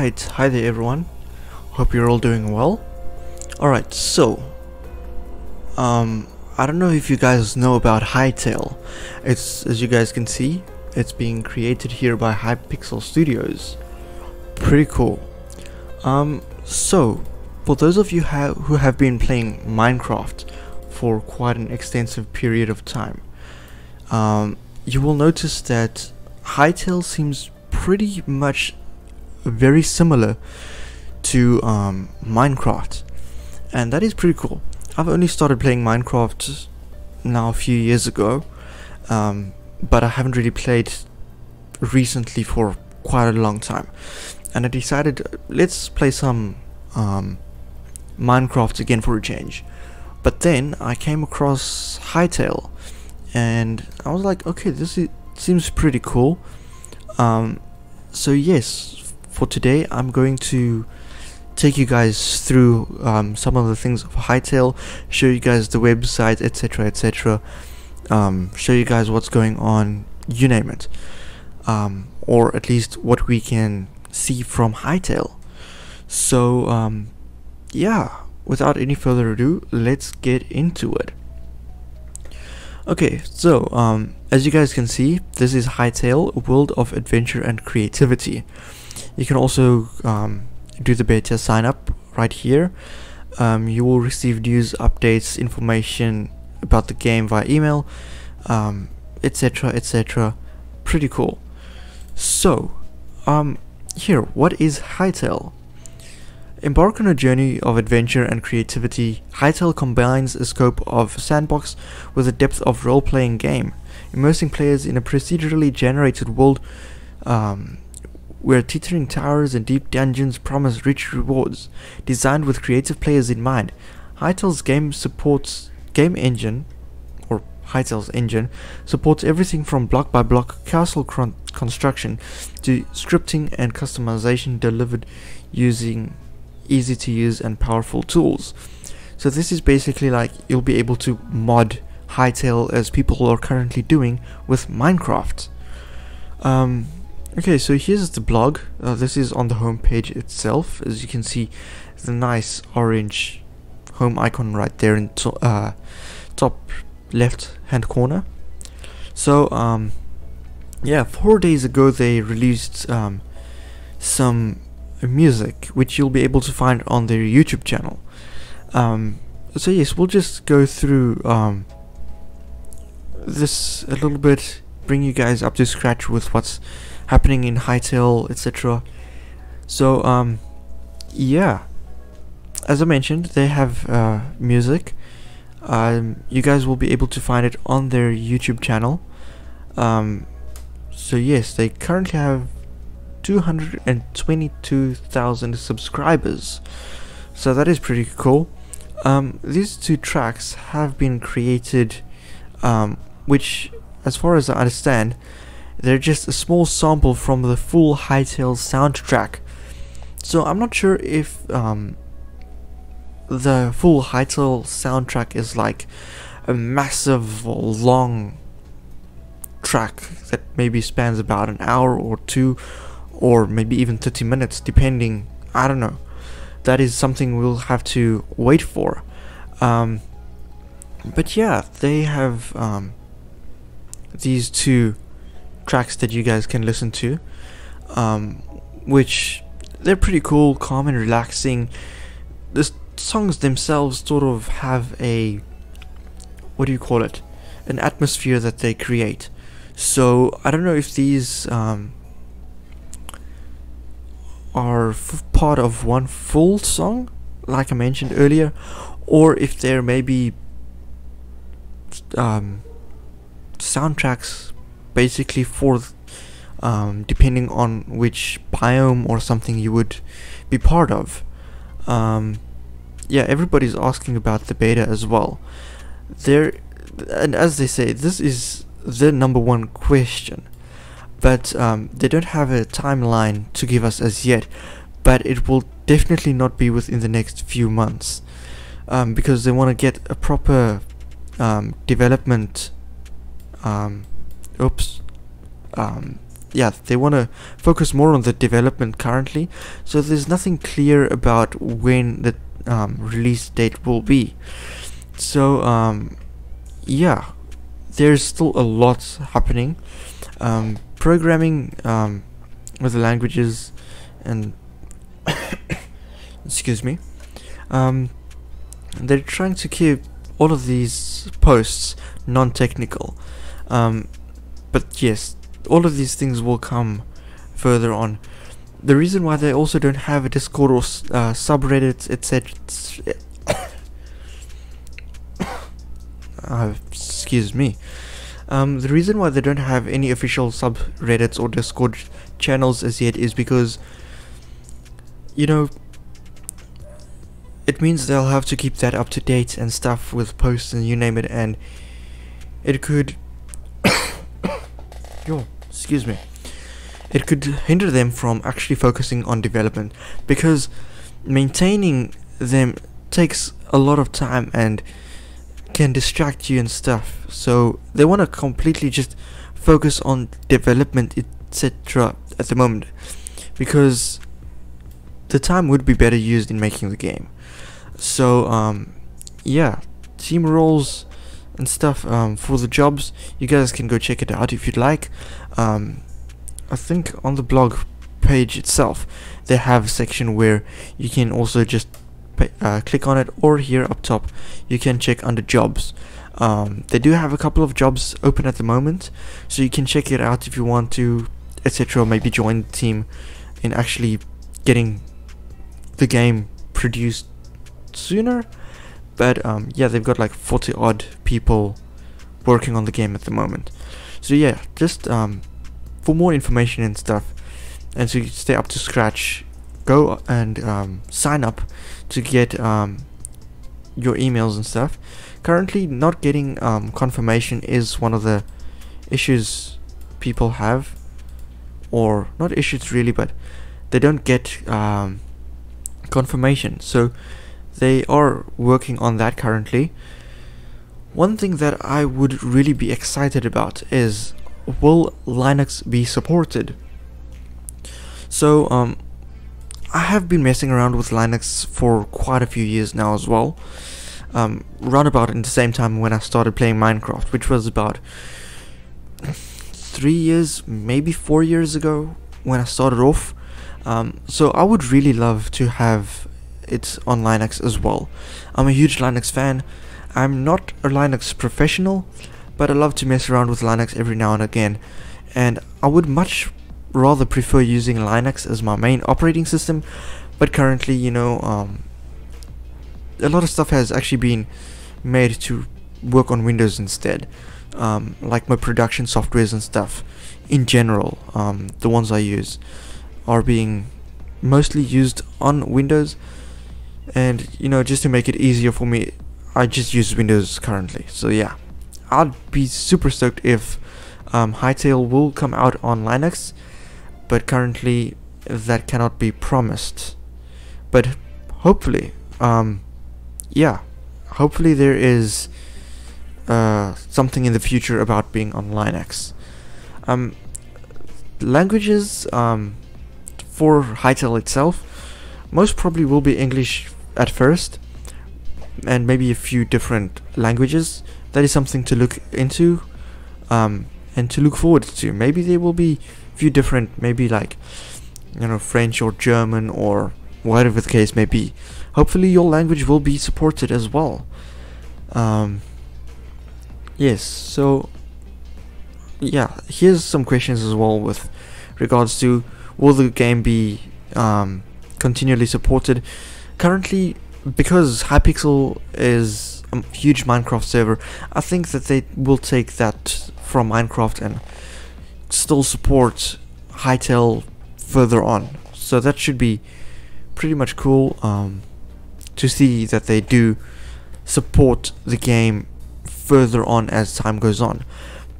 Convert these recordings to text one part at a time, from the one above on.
Alright, hi there everyone. Hope you're all doing well. Alright, so I don't know if you guys know about Hytale. It's, as you guys can see, it's being created here by Hypixel Studios. Pretty cool. So for those of you who have been playing Minecraft for quite an extensive period of time, you will notice that Hytale seems pretty much very similar to Minecraft, and that is pretty cool. I've only started playing Minecraft now a few years ago, but I haven't really played recently for quite a long time, and I decided let's play some Minecraft again for a change. But then I came across Hytale and I was like, okay, seems pretty cool. So yes, for today I'm going to take you guys through some of the things of Hytale, show you guys the website, etc, etc, show you guys what's going on, you name it, or at least what we can see from Hytale. So yeah, without any further ado, let's get into it. Okay, so as you guys can see, this is Hytale, a world of adventure and creativity. You can also do the beta sign up right here. You will receive news, updates, information about the game via email, etc, etc. Pretty cool. So here, what is Hytale? Embark on a journey of adventure and creativity. Hytale combines a scope of sandbox with a depth of role-playing game, immersing players in a procedurally generated world where teetering towers and deep dungeons promise rich rewards. Designed with creative players in mind, Hytale's Hytale's engine supports everything from block-by-block castle construction to scripting and customization, delivered using easy to use and powerful tools. So this is basically like you'll be able to mod Hytale as people are currently doing with Minecraft. Okay, so here's the blog. This is on the home page itself. As you can see, the nice orange home icon right there in top left hand corner. So yeah, 4 days ago they released some music, which you'll be able to find on their YouTube channel. So yes, we'll just go through this a little bit, bring you guys up to scratch with what's happening in Hytale, etc. So yeah, as I mentioned, they have music. You guys will be able to find it on their YouTube channel. So yes, they currently have 222,000 subscribers, so that is pretty cool. These two tracks have been created, which, as far as I understand, they're just a small sample from the full Hytale soundtrack. So I'm not sure if the full Hytale soundtrack is like a massive long track that maybe spans about an hour or two, or maybe even 30 minutes, depending. I don't know. That is something we'll have to wait for. But yeah, they have these two tracks that you guys can listen to, which they're pretty cool, calm and relaxing. The songs themselves sort of have a, what do you call it, an atmosphere that they create. So I don't know if these are part of one full song, like I mentioned earlier, or if they're maybe soundtracks basically for depending on which biome or something you would be part of. Yeah, everybody's asking about the beta as well. And as they say, this is the #1 question. But they don't have a timeline to give us as yet, but it will definitely not be within the next few months, because they want to get a proper development yeah, they want to focus more on the development currently, so there's nothing clear about when the release date will be. So yeah, there's still a lot happening. Programming with the languages and excuse me, they're trying to keep all of these posts non-technical, but yes, all of these things will come further on. The reason why they also don't have a Discord or subreddits, etc. Excuse me. The reason why they don't have any official subreddits or Discord channels as yet is because, you know, it means they'll have to keep that up to date and stuff with posts and you name it, and it could excuse me, it could hinder them from actually focusing on development, because maintaining them takes a lot of time and can distract you and stuff. So they want to completely just focus on development, etc. at the moment, because the time would be better used in making the game. So yeah, team roles and stuff for the jobs, you guys can go check it out if you'd like. I think on the blog page itself they have a section where you can also just click on it, or here up top you can check under jobs. They do have a couple of jobs open at the moment, so you can check it out if you want to, etc. Maybe join the team in actually getting the game produced sooner. But yeah, they've got like 40 odd people working on the game at the moment. So yeah, just for more information and stuff, and to stay up to scratch, go and sign up to get your emails and stuff. Currently not getting confirmation is one of the issues people have, or not issues really, but they don't get confirmation, so they are working on that currently. One thing that I would really be excited about is, will Linux be supported? So I have been messing around with Linux for quite a few years now as well, round about in the same time when I started playing Minecraft, which was about 3 years, maybe 4 years ago when I started off. So I would really love to have it on Linux as well. I'm a huge Linux fan. I'm not a Linux professional, but I love to mess around with Linux every now and again, and I would much rather prefer using Linux as my main operating system. But currently, you know, a lot of stuff has actually been made to work on Windows instead, like my production softwares and stuff in general. The ones I use are being mostly used on Windows, and you know, just to make it easier for me, I just use Windows currently. So yeah, I'd be super stoked if Hytale will come out on Linux, but currently that cannot be promised. But hopefully, yeah, hopefully there is something in the future about being on Linux. Languages for Hytale itself most probably will be English at first, and maybe a few different languages. That is something to look into and to look forward to. Maybe there will be a few different, maybe like, you know, French or German or whatever the case may be. Hopefully your language will be supported as well. Yes, so yeah, here's some questions as well with regards to, will the game be continually supported? Currently, because Hypixel is a huge Minecraft server, I think that they will take that from Minecraft and still support Hytale further on. So that should be pretty much cool to see that they do support the game further on as time goes on.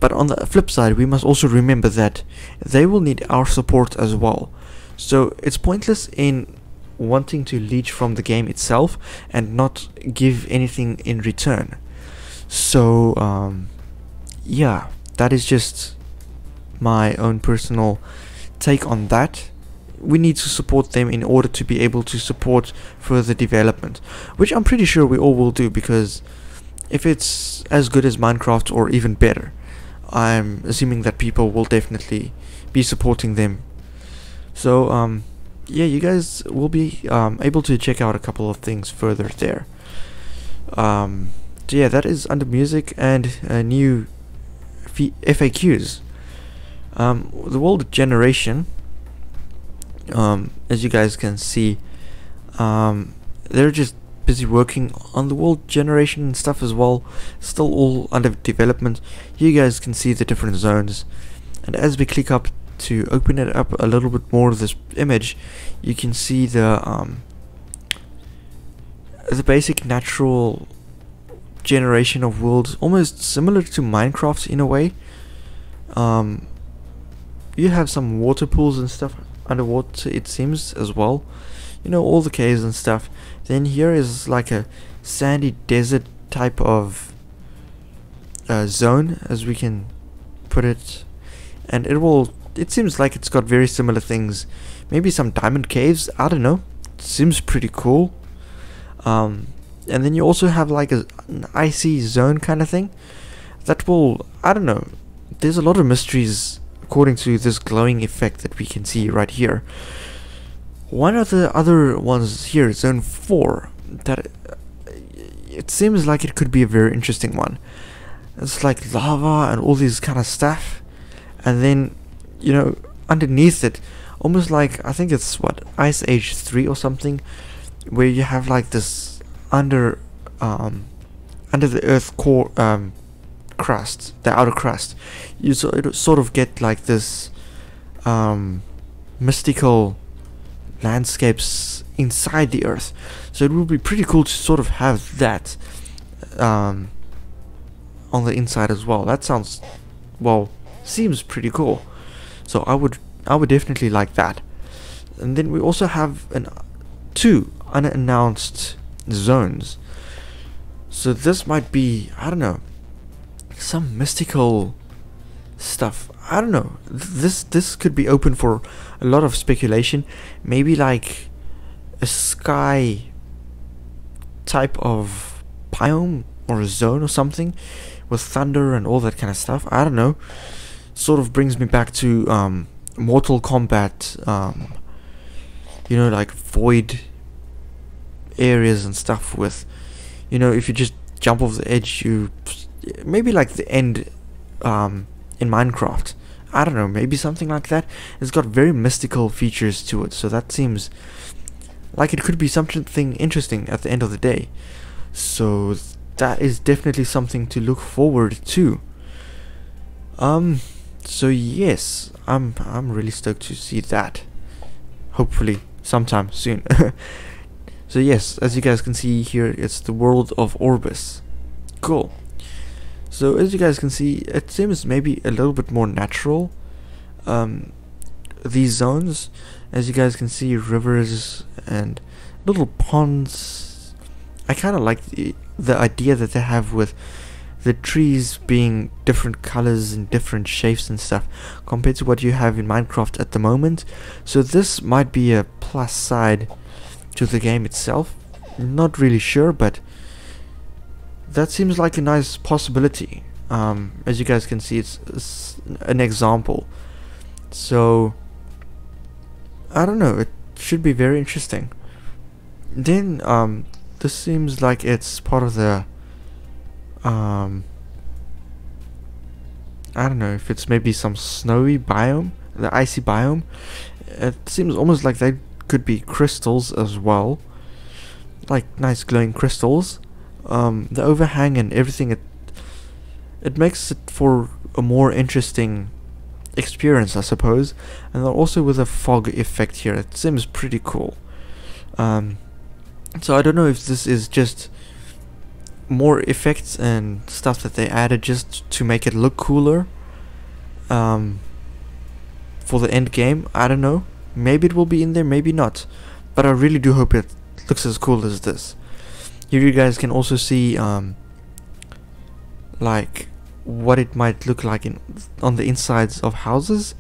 But on the flip side, we must also remember that they will need our support as well. So it's pointless in wanting to leech from the game itself and not give anything in return. So yeah, that is just my own personal take on that. We need to support them in order to be able to support further development, which I'm pretty sure we all will do, because if it's as good as Minecraft or even better, I'm assuming that people will definitely be supporting them. So yeah, you guys will be able to check out a couple of things further there. So yeah, that is under music and new FAQs. The world generation, as you guys can see, they're just busy working on the world generation and stuff as well, still all under development. You guys can see the different zones, and as we click up to open it up a little bit more, this image, you can see the basic natural generation of worlds, almost similar to Minecraft in a way. You have some water pools and stuff underwater, it seems, as well, you know, all the caves and stuff. Then here is like a sandy desert type of zone, as we can put it, and it seems like it's got very similar things, maybe some diamond caves, I don't know, it seems pretty cool. And then you also have like an icy zone kind of thing that will, I don't know, there's a lot of mysteries according to this glowing effect that we can see right here. One of the other ones here, zone 4, that it seems like it could be a very interesting one. It's like lava and all these kind of stuff, and then, you know, underneath it, almost like, I think it's what, Ice Age 3 or something, where you have like this under the earth core crust, the outer crust. You sort of get like this mystical landscapes inside the earth, so it would be pretty cool to sort of have that on the inside as well. That sounds, well, seems pretty cool, so I would definitely like that. And then we also have two unannounced zones, so this might be, I don't know, some mystical stuff. I don't know. This could be open for a lot of speculation. Maybe like a sky type of biome or a zone or something with thunder and all that kind of stuff. I don't know. Sort of brings me back to Mortal Kombat. You know, like void areas and stuff with, you know, if you just jump off the edge, you maybe like the end in Minecraft. I don't know, maybe something like that. It's got very mystical features to it, so that seems like it could be something interesting at the end of the day. So that is definitely something to look forward to. So yes, I'm really stoked to see that. Hopefully sometime soon. So yes, as you guys can see here, it's the world of Orbis. Cool. So as you guys can see, it seems maybe a little bit more natural, these zones. As you guys can see, rivers and little ponds. I kind of like the idea that they have with the trees being different colors and different shapes and stuff compared to what you have in Minecraft at the moment. So this might be a plus side to the game itself. Not really sure, but that seems like a nice possibility. As you guys can see, it's an example. So I don't know, it should be very interesting. Then this seems like it's part of the I don't know if it's maybe some snowy biome, the icy biome. It seems almost like they could be crystals as well, like nice glowing crystals. The overhang and everything, it makes it for a more interesting experience, I suppose. And then also with a fog effect here, it seems pretty cool. So I don't know if this is just more effects and stuff that they added just to make it look cooler for the end game. I don't know, maybe it will be in there, maybe not, but I really do hope it looks as cool as this. Here you guys can also see like what it might look like on the insides of houses.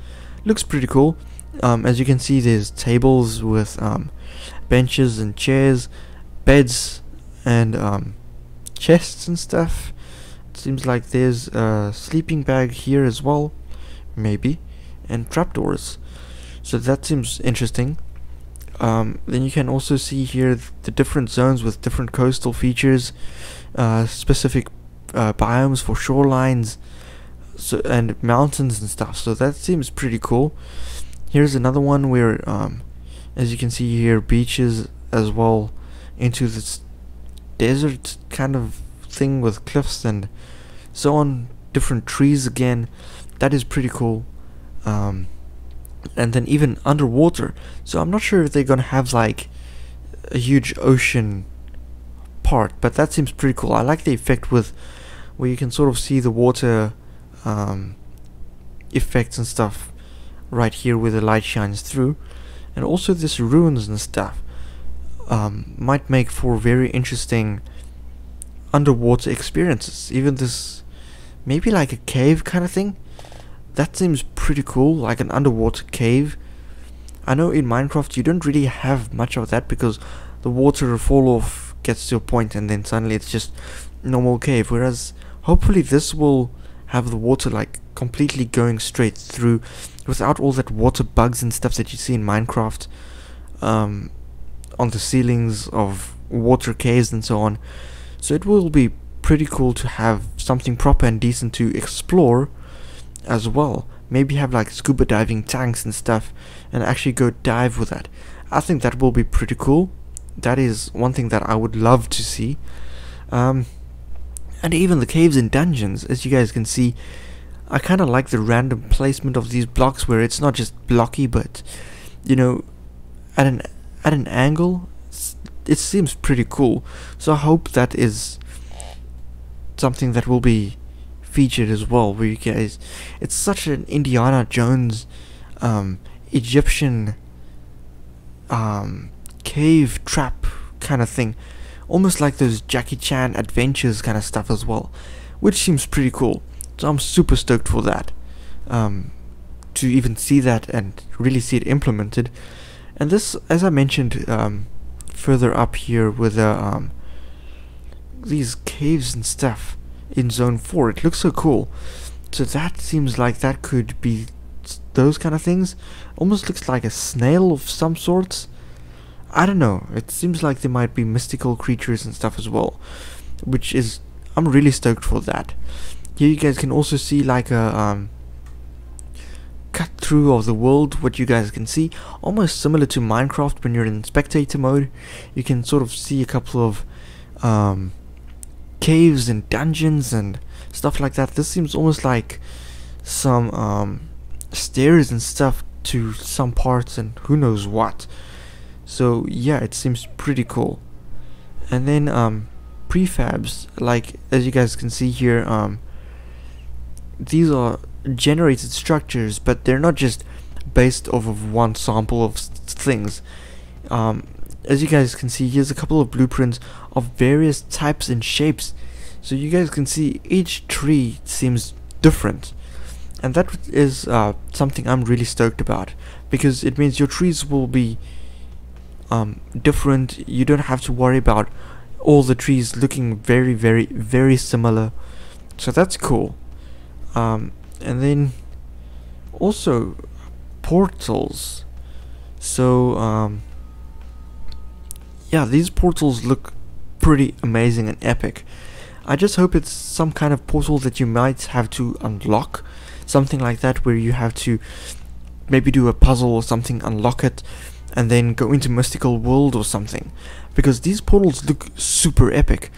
Looks pretty cool. As you can see, there's tables with benches and chairs, beds, and chests and stuff. It seems like there's a sleeping bag here as well, maybe, and trapdoors. So that seems interesting. Then you can also see here the different zones with different coastal features, specific biomes for shorelines, and mountains and stuff. So that seems pretty cool. Here's another one where, as you can see here, beaches as well, into this desert kind of thing with cliffs and so on, different trees again. That is pretty cool. And then even underwater. So I'm not sure if they're gonna have like a huge ocean part, but that seems pretty cool. I like the effect with where you can sort of see the water effects and stuff right here where the light shines through. And also this ruins and stuff might make for very interesting underwater experiences. Even this, maybe like a cave kind of thing. That seems pretty cool, like an underwater cave. I know in Minecraft you don't really have much of that because the water fall off gets to a point and then suddenly it's just normal cave, whereas hopefully this will have the water like completely going straight through without all that water bugs and stuff that you see in Minecraft on the ceilings of water caves and so on. So it will be pretty cool to have something proper and decent to explore as well. Maybe have like scuba diving tanks and stuff and actually go dive with that. I think that will be pretty cool. That is one thing that I would love to see. And even the caves and dungeons, as you guys can see, I kind of like the random placement of these blocks where it's not just blocky, but you know, at an angle. It seems pretty cool. So I hope that is something that will be featured as well, where you guys, it's such an Indiana Jones Egyptian cave trap kind of thing, almost like those Jackie Chan adventures kind of stuff as well, which seems pretty cool. So I'm super stoked for that, to even see that and really see it implemented. And this, as I mentioned further up here with these caves and stuff in zone 4, it looks so cool. So that seems like that could be those kind of things. Almost looks like a snail of some sorts. I don't know, it seems like there might be mystical creatures and stuff as well, which is, I'm really stoked for that. Here you guys can also see like a cut through of the world, what you guys can see, almost similar to Minecraft when you're in spectator mode. You can sort of see a couple of caves and dungeons and stuff like that. This seems almost like some stairs and stuff to some parts and who knows what. So yeah, it seems pretty cool. And then prefabs, like as you guys can see here, these are generated structures, but they're not just based off of one sample of things. As you guys can see, here's a couple of blueprints of various types and shapes, so you guys can see each tree seems different, and that is something I'm really stoked about, because it means your trees will be different. You don't have to worry about all the trees looking very similar, so that's cool. And then also portals. So yeah, these portals look pretty amazing and epic. I just hope it's some kind of portal that you might have to unlock, something like that, where you have to maybe do a puzzle or something, unlock it, and then go into mystical world or something, because these portals look super epic.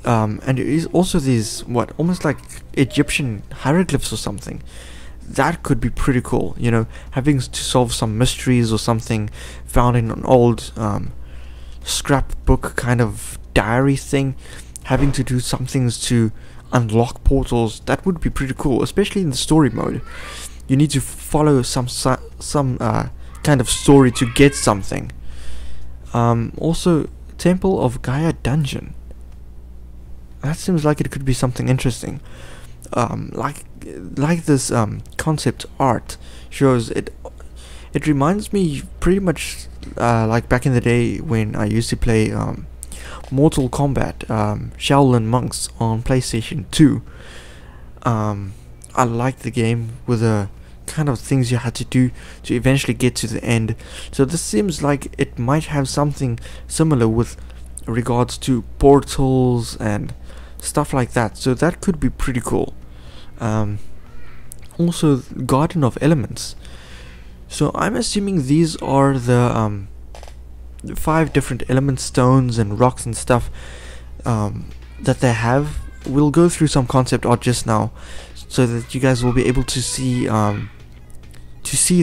And there is also these, what, almost like Egyptian hieroglyphs or something. That could be pretty cool, you know, having to solve some mysteries or something found in an old scrapbook kind of diary thing, having to do some things to unlock portals. That would be pretty cool, especially in the story mode. You need to follow some kind of story to get something. Also, Temple of Gaia dungeon. That seems like it could be something interesting. like this concept art shows it. It reminds me pretty much like back in the day when I used to play Mortal Kombat Shaolin Monks on PlayStation 2. I liked the game with the kind of things you had to do to eventually get to the end. So this seems like it might have something similar with regards to portals and stuff like that. So that could be pretty cool. Also, Garden of Elements. So I'm assuming these are the 5 different element stones and rocks and stuff that they have. We'll go through some concept art just now, so that you guys will be able to see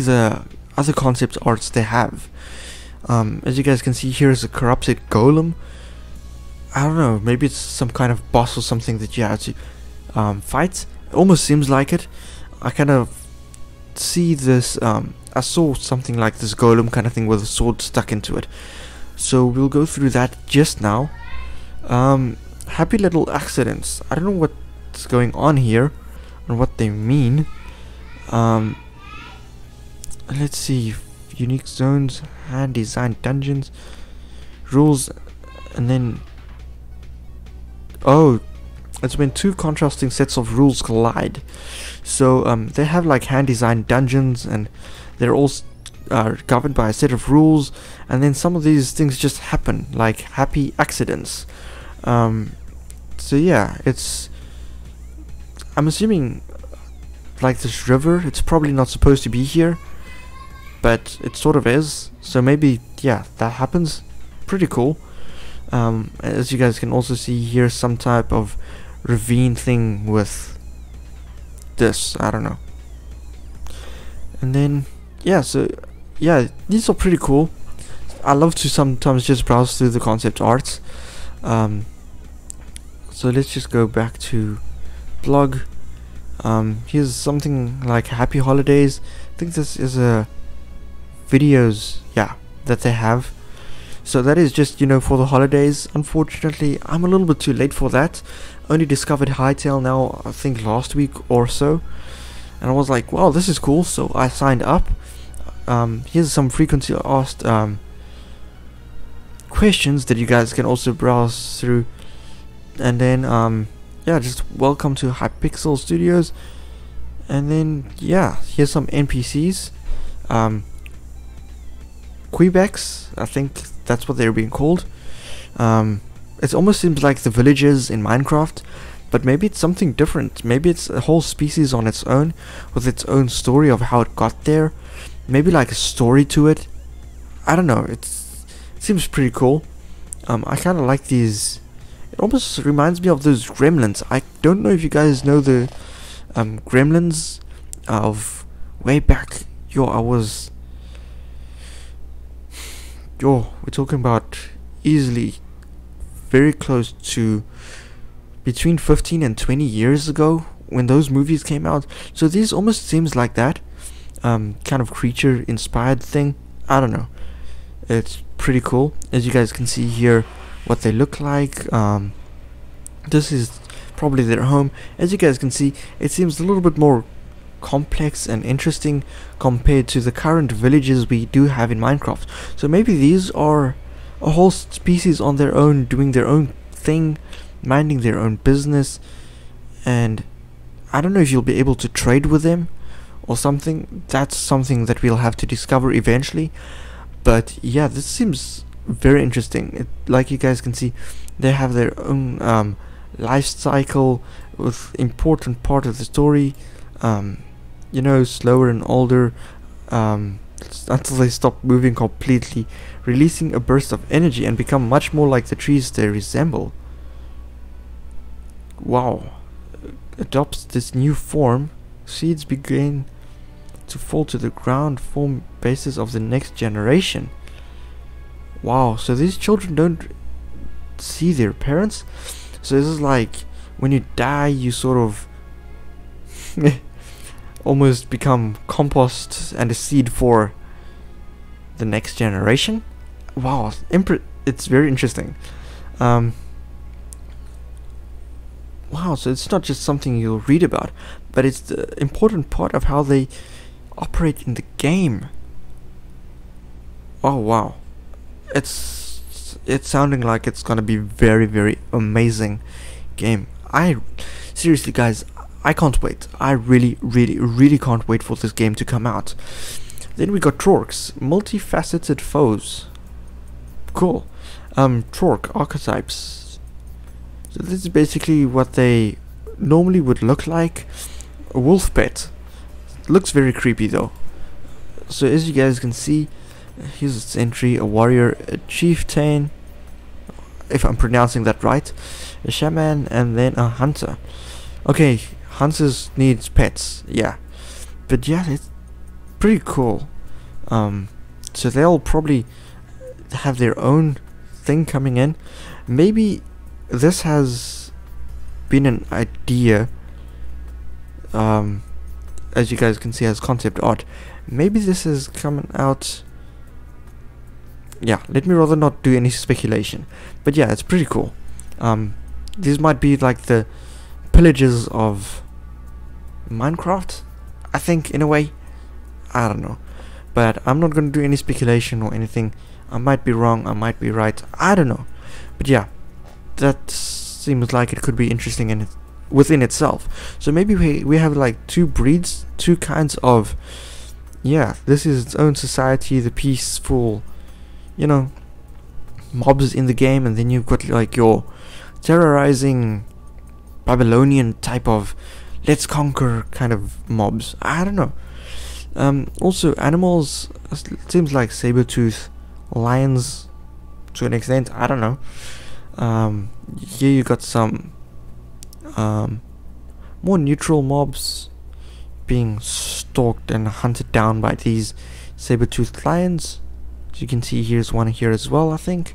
the other concept arts they have. As you guys can see, here is a corrupted golem. I don't know, maybe it's some kind of boss or something that you have to fight. It almost seems like it. I kind of see this. I saw something like this golem kind of thing with a sword stuck into it. So we'll go through that just now. Happy little accidents. I don't know what's going on here and what they mean. Let's see. Unique zones, hand designed dungeons, rules, and then it's when 2 contrasting sets of rules collide. So they have like hand designed dungeons, and they're all governed by a set of rules, and then some of these things just happen, like happy accidents. So yeah, I'm assuming like this river, it's probably not supposed to be here, but it sort of is. So maybe, yeah, that happens. Pretty cool. As you guys can also see here, some type of ravine thing with this, I don't know. And then yeah, so yeah, these are pretty cool. I love to sometimes just browse through the concept arts. So let's just go back to blog. Here's something like happy holidays. I think this is a videos, yeah, that they have. So that is just, for the holidays. Unfortunately, I'm a little bit too late for that. Only discovered Hytale now, I think last week or so, and I was like, wow, this is cool. So I signed up. Here's some frequently asked questions that you guys can also browse through. And then yeah, just welcome to Hypixel Studios. And then yeah, here's some NPCs. Quebecs, I think that's what they're being called. It almost seems like the villages in Minecraft, but maybe it's something different. Maybe it's a whole species on its own, with its own story of how it got there. Maybe like a story to it. I don't know, it seems pretty cool. I kind of like these. It almost reminds me of those gremlins. I don't know if you guys know the gremlins of way back. We're talking about easily very close to between 15 and 20 years ago when those movies came out. So these almost seems like that kind of creature inspired thing. I don't know, it's pretty cool. As you guys can see here, what they look like. This is probably their home. As you guys can see, it seems a little bit more complex and interesting compared to the current villages we do have in Minecraft. So maybe these are a whole species on their own, doing their own thing, minding their own business, and I don't know if you'll be able to trade with them or something. That's something that we'll have to discover eventually. But yeah, this seems very interesting. Like you guys can see, they have their own life cycle with important part of the story. Slower and older until they stop moving completely, releasing a burst of energy and become much more like the trees they resemble. Wow. Adopts this new form, seeds begin to fall to the ground, form bases of the next generation. Wow, so these children don't see their parents. So this is like when you die, you sort of almost become compost and a seed for the next generation. Wow, it's very interesting. Wow, so it's not just something you'll read about, but it's the important part of how they operate in the game. Oh wow, it's sounding like it's gonna be very amazing game. I seriously, guys, I can't wait. I really can't wait for this game to come out. Then we got Trorks, multifaceted foes. Cool. Trork archetypes. So this is basically what they normally would look like. A wolf pet. Looks very creepy though. So as you guys can see, here's its entry: a warrior, a chieftain, if I'm pronouncing that right, a shaman, and then a hunter. Okay, hunters need pets, yeah. But yeah, it's pretty cool. So they'll probably have their own thing coming in. Maybe this has been an idea, as you guys can see, as concept art. Maybe this is coming out. Yeah, let me rather not do any speculation. But yeah, it's pretty cool. These might be like the pillages of Minecraft, I think, in a way. I don't know. But I'm not going to do any speculation or anything. I might be wrong, I might be right, I don't know. But yeah, that seems like it could be interesting in within itself. So maybe we have like two breeds, two kinds of, yeah, this is its own society, the peaceful, you know, mobs in the game, and then you've got like your terrorizing Babylonian type of let's conquer kind of mobs. I don't know. Also animals, seems like saber-tooth, lions to an extent, I don't know. Here you got some more neutral mobs being stalked and hunted down by these saber-toothed lions. As you can see, here's one here as well, I think.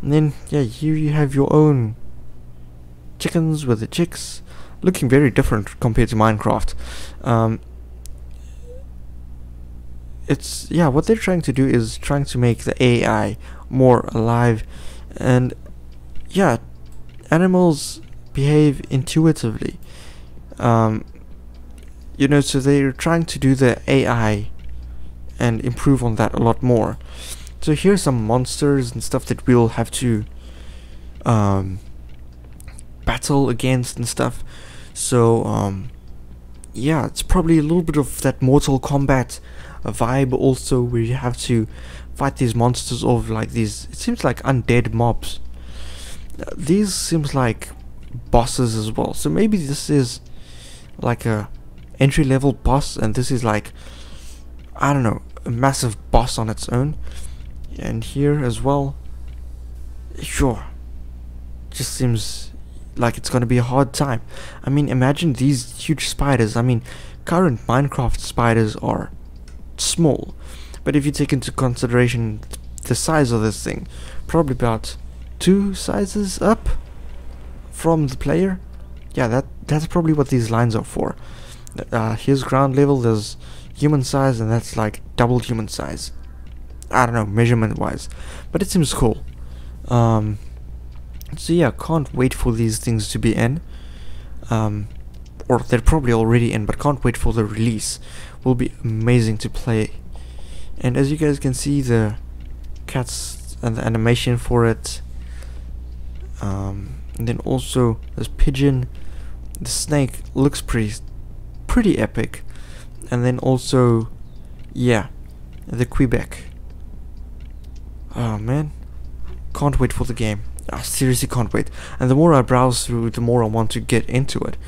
And then yeah, here you have your own chickens with the chicks, looking very different compared to Minecraft. It's, yeah, what they're trying to do is trying to make the AI more alive, and yeah, animals behave intuitively. You know, so they're trying to do the AI and improve on that a lot more. So here's some monsters and stuff that we'll have to battle against and stuff. So yeah, it's probably a little bit of that Mortal Kombat vibe also, where you have to fight these monsters off, like these, it seems like undead mobs. These seems like bosses as well, so maybe this is like a entry level boss, and this is like, I don't know, a massive boss on its own. And here as well, sure, just seems like it's gonna be a hard time. I mean, imagine these huge spiders. I mean, current Minecraft spiders are small, but if you take into consideration the size of this thing, probably about 2 sizes up from the player. Yeah, that's probably what these lines are for. Here's ground level, there's human size, and that's like double human size. I don't know, measurement wise, but it seems cool. So yeah, can't wait for these things to be in, or they're probably already in, but can't wait for the release. Will be amazing to play. And as you guys can see, the cats and the animation for it, and then also this pigeon, the snake looks pretty epic. And then also, yeah, the Quebec. Oh man, can't wait for the game. I seriously can't wait. And the more I browse through, the more I want to get into it.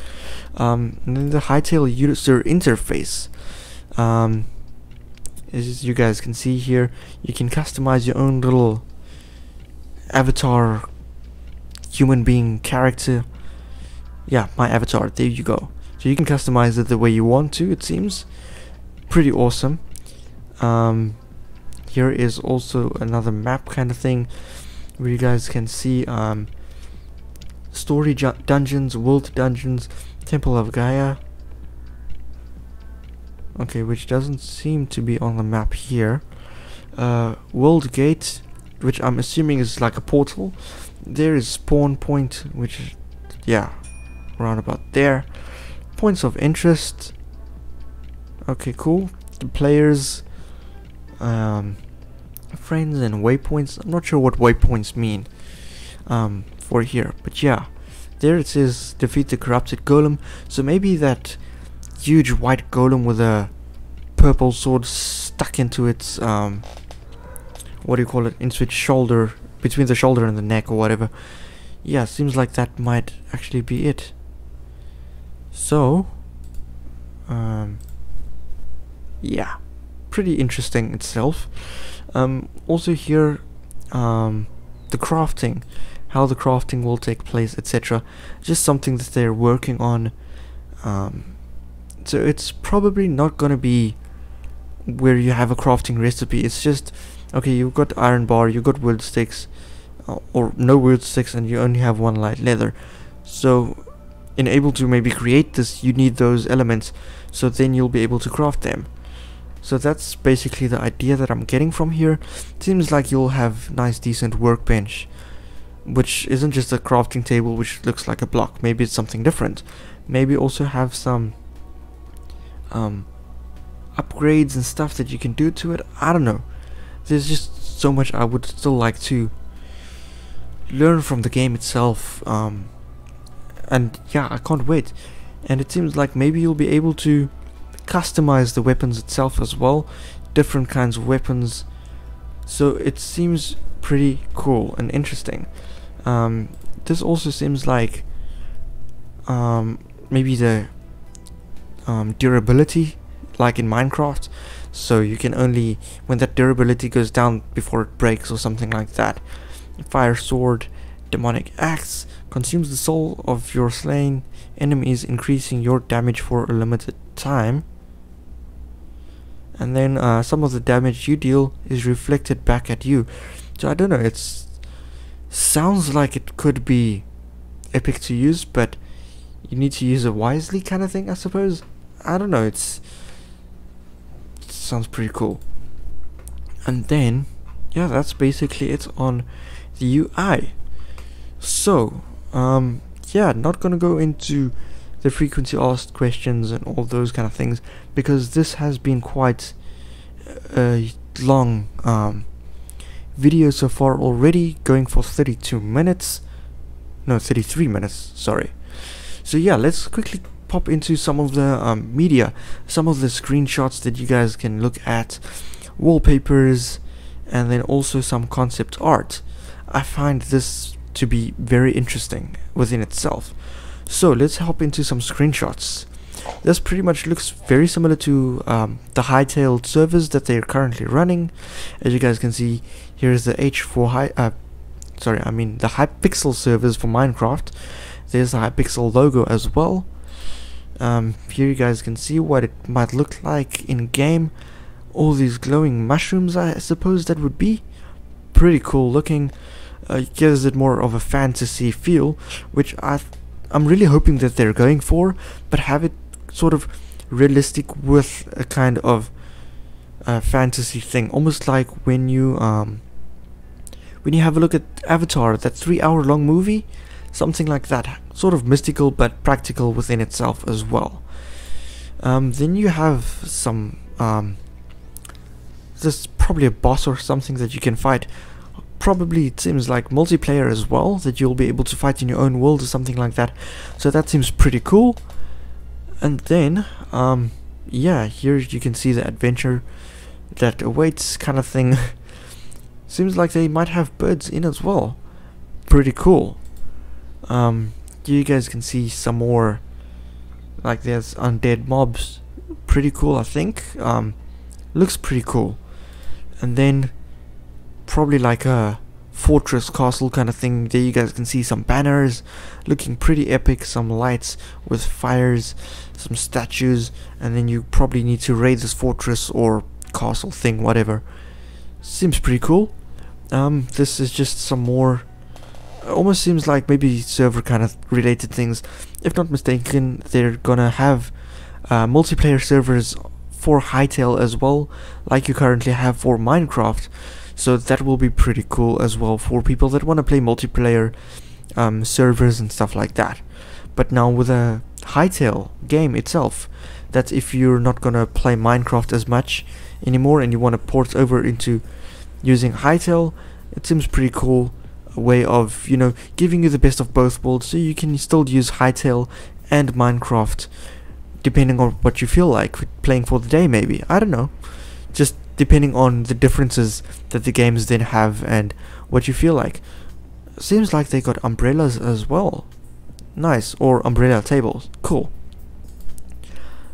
And then the Hytale user interface. As you guys can see here, you can customize your own little avatar, human being character. Yeah, my avatar, there you go. So you can customize it the way you want to, it seems. Pretty awesome. Here is also another map kind of thing, where you guys can see story dungeons, world dungeons, Temple of Gaia. Okay, which doesn't seem to be on the map here. World Gate, which I'm assuming is like a portal. There is Spawn Point, which, yeah, around about there. Points of interest. Okay, cool. The players, friends and waypoints. I'm not sure what waypoints mean for here, but yeah, there it says defeat the corrupted golem. So maybe that huge white golem with a purple sword stuck into its what do you call it, into its shoulder, between the shoulder and the neck or whatever. Yeah, seems like that might actually be it. So yeah, pretty interesting itself. Also here, the crafting, how the crafting will take place, etc. Just something that they're working on. So it's probably not gonna be where you have a crafting recipe. It's just, okay, you've got iron bar, you've got wood sticks, or no wood sticks, and you only have one light leather. So in able to maybe create this, you need those elements, so then you'll be able to craft them. So that's basically the idea that I'm getting from here. Seems like you'll have nice decent workbench, which isn't just a crafting table which looks like a block. Maybe it's something different. Maybe also have some upgrades and stuff that you can do to it. I don't know. There's just so much I would still like to learn from the game itself. And yeah, I can't wait. And it seems like maybe you'll be able to customize the weapons itself as well, different kinds of weapons. So it seems pretty cool and interesting. This also seems like maybe the durability, like in Minecraft, so you can only, when that durability goes down before it breaks or something like that. Fire sword, demonic axe, consumes the soul of your slain enemies, increasing your damage for a limited time. And then some of the damage you deal is reflected back at you. So I don't know, it's sounds like it could be epic to use, but you need to use it wisely, kind of thing, I suppose. I don't know, it sounds pretty cool. And then yeah, that's basically it on the UI. So yeah, not gonna go into the frequently asked questions and all those kind of things, because this has been quite a long video so far already, going for 32 minutes, no, 33 minutes, sorry. So yeah, let's quickly pop into some of the media, some of the screenshots that you guys can look at, wallpapers, and then also some concept art. I find this to be very interesting within itself. So let's hop into some screenshots. This pretty much looks very similar to the Hytale servers that they're currently running. As you guys can see, here's the the Hypixel servers for Minecraft. There's the Hypixel logo as well. Here you guys can see what it might look like in game. All these glowing mushrooms, I suppose that would be pretty cool looking. Gives it more of a fantasy feel, which I'm really hoping that they're going for, but have it sort of realistic with a kind of fantasy thing, almost like when you have a look at Avatar, that 3-hour-long movie, something like that, sort of mystical but practical within itself as well. Then you have some this is probably a boss or something that you can fight. Probably it seems like multiplayer as well, that you'll be able to fight in your own world or something like that. So that seems pretty cool. And then yeah, here you can see the adventure that awaits kind of thing. Seems like they might have birds in as well. Pretty cool. You guys can see some more, like there's undead mobs. Pretty cool, I think. Looks pretty cool. And then probably like a fortress castle kind of thing. There you guys can see some banners looking pretty epic, some lights with fires, some statues, and then you probably need to raid this fortress or castle thing, whatever. Seems pretty cool. This is just some more, almost seems like maybe server kind of related things. If not mistaken, they're gonna have multiplayer servers for Hytale as well, like you currently have for Minecraft. So that will be pretty cool as well for people that want to play multiplayer servers and stuff like that. but now with a Hytale game itself. That if you're not gonna play Minecraft as much anymore and you want to port over into using Hytale, it seems pretty cool. A way of, you know, giving you the best of both worlds, so you can still use Hytale and Minecraft depending on what you feel like playing for the day, maybe. I don't know. Just depending on the differences that the games then have and what you feel like. Seems like they got umbrellas as well. Nice. Or umbrella tables. Cool.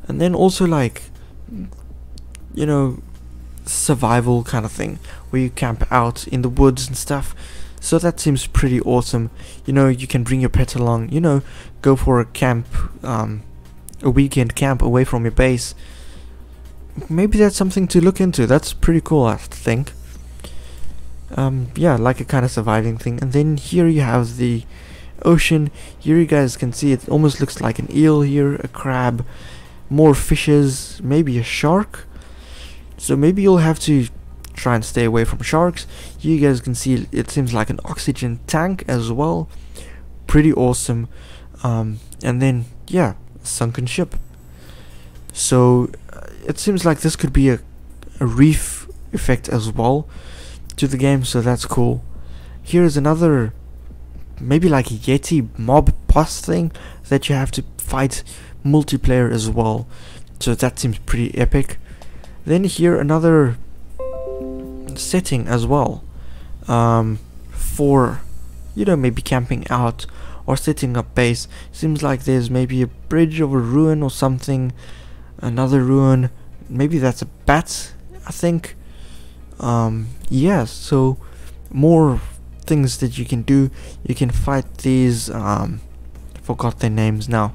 And then also, like, you know, survival kind of thing where you camp out in the woods and stuff. So that seems pretty awesome. You know, you can bring your pet along, you know, go for a camp, a weekend camp away from your base. Maybe that's something to look into. That's pretty cool, I think. Yeah, like a kind of surviving thing. And then here you have the ocean. Here you guys can see it almost looks like an eel here, a crab, more fishes, maybe a shark. So maybe you'll have to try and stay away from sharks. You guys can see it seems like an oxygen tank as well. Pretty awesome. And then, yeah, a sunken ship. So it seems like this could be a reef effect as well to the game, so that's cool. Here's another, maybe like a Yeti mob boss thing that you have to fight multiplayer as well, so that seems pretty epic. Then here another setting as well, for, you know, maybe camping out or setting up base. Seems like there's maybe a bridge over a ruin or something, another ruin, maybe that's a bat, I think. Yeah, so more things that you can do. You can fight these, forgot their names now,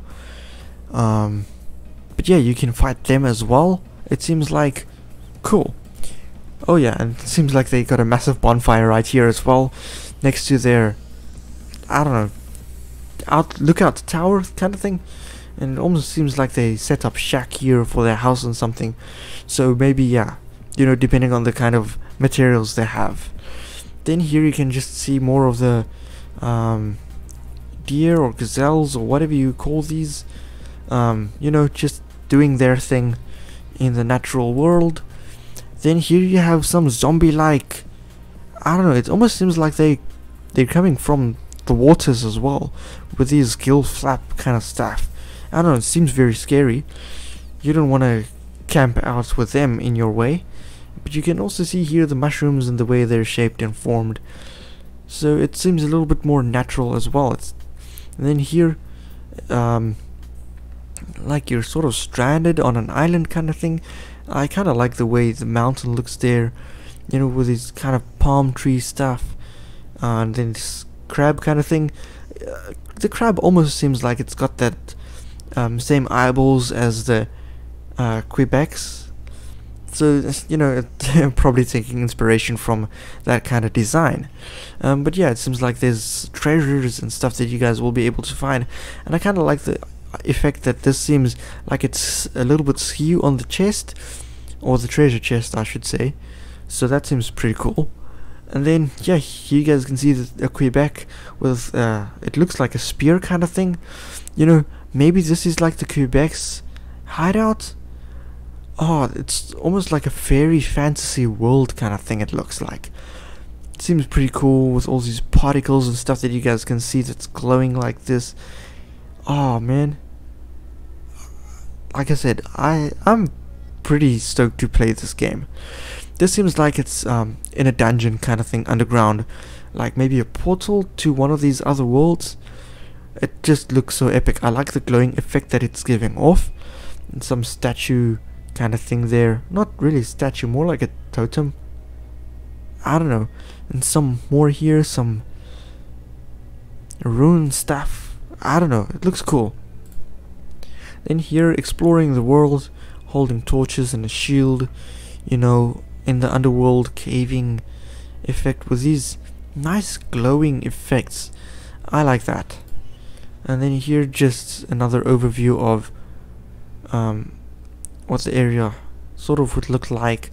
but yeah, you can fight them as well. It seems like cool. Oh yeah, and it seems like they got a massive bonfire right here as well, next to their, I don't know, lookout tower kind of thing. And it almost seems like they set up shack here for their house and something. So maybe, yeah, you know, depending on the kind of materials they have. Then here you can just see more of the deer or gazelles or whatever you call these, you know, just doing their thing in the natural world. Then here you have some zombie-like, I don't know, it almost seems like they're coming from the waters as well, with these gill flap kind of stuff. I don't know, it seems very scary. You don't want to camp out with them in your way. But you can also see here the mushrooms and the way they're shaped and formed. So it seems a little bit more natural as well. And then here, like you're sort of stranded on an island kind of thing. I kind of like the way the mountain looks there, you know, with this kind of palm tree stuff. And then this crab kind of thing. The crab almost seems like it's got that same eyeballs as the Quebecs. So, you know, probably taking inspiration from that kind of design. But yeah, it seems like there's treasures and stuff that you guys will be able to find. And I kind of like the effect that this seems like it's a little bit skew on the chest, or the treasure chest I should say. So that seems pretty cool. And then, yeah, you guys can see a Quebec with, it looks like a spear kind of thing. You know, maybe this is like the Quebec's hideout. Oh, it's almost like a fairy fantasy world kind of thing, it looks like. It seems pretty cool with all these particles and stuff that you guys can see that's glowing like this. Oh man, like I said, I'm pretty stoked to play this game. This seems like it's in a dungeon kind of thing underground, like maybe a portal to one of these other worlds. It just looks so epic. I like the glowing effect that it's giving off, and some statue kind of thing there. Not really statue, more like a totem. I don't know. And some more here, some rune stuff. I don't know, it looks cool. Then here, exploring the world, holding torches and a shield, you know, in the underworld caving effect with these nice glowing effects. I like that. And then here, just another overview of what the area sort of would look like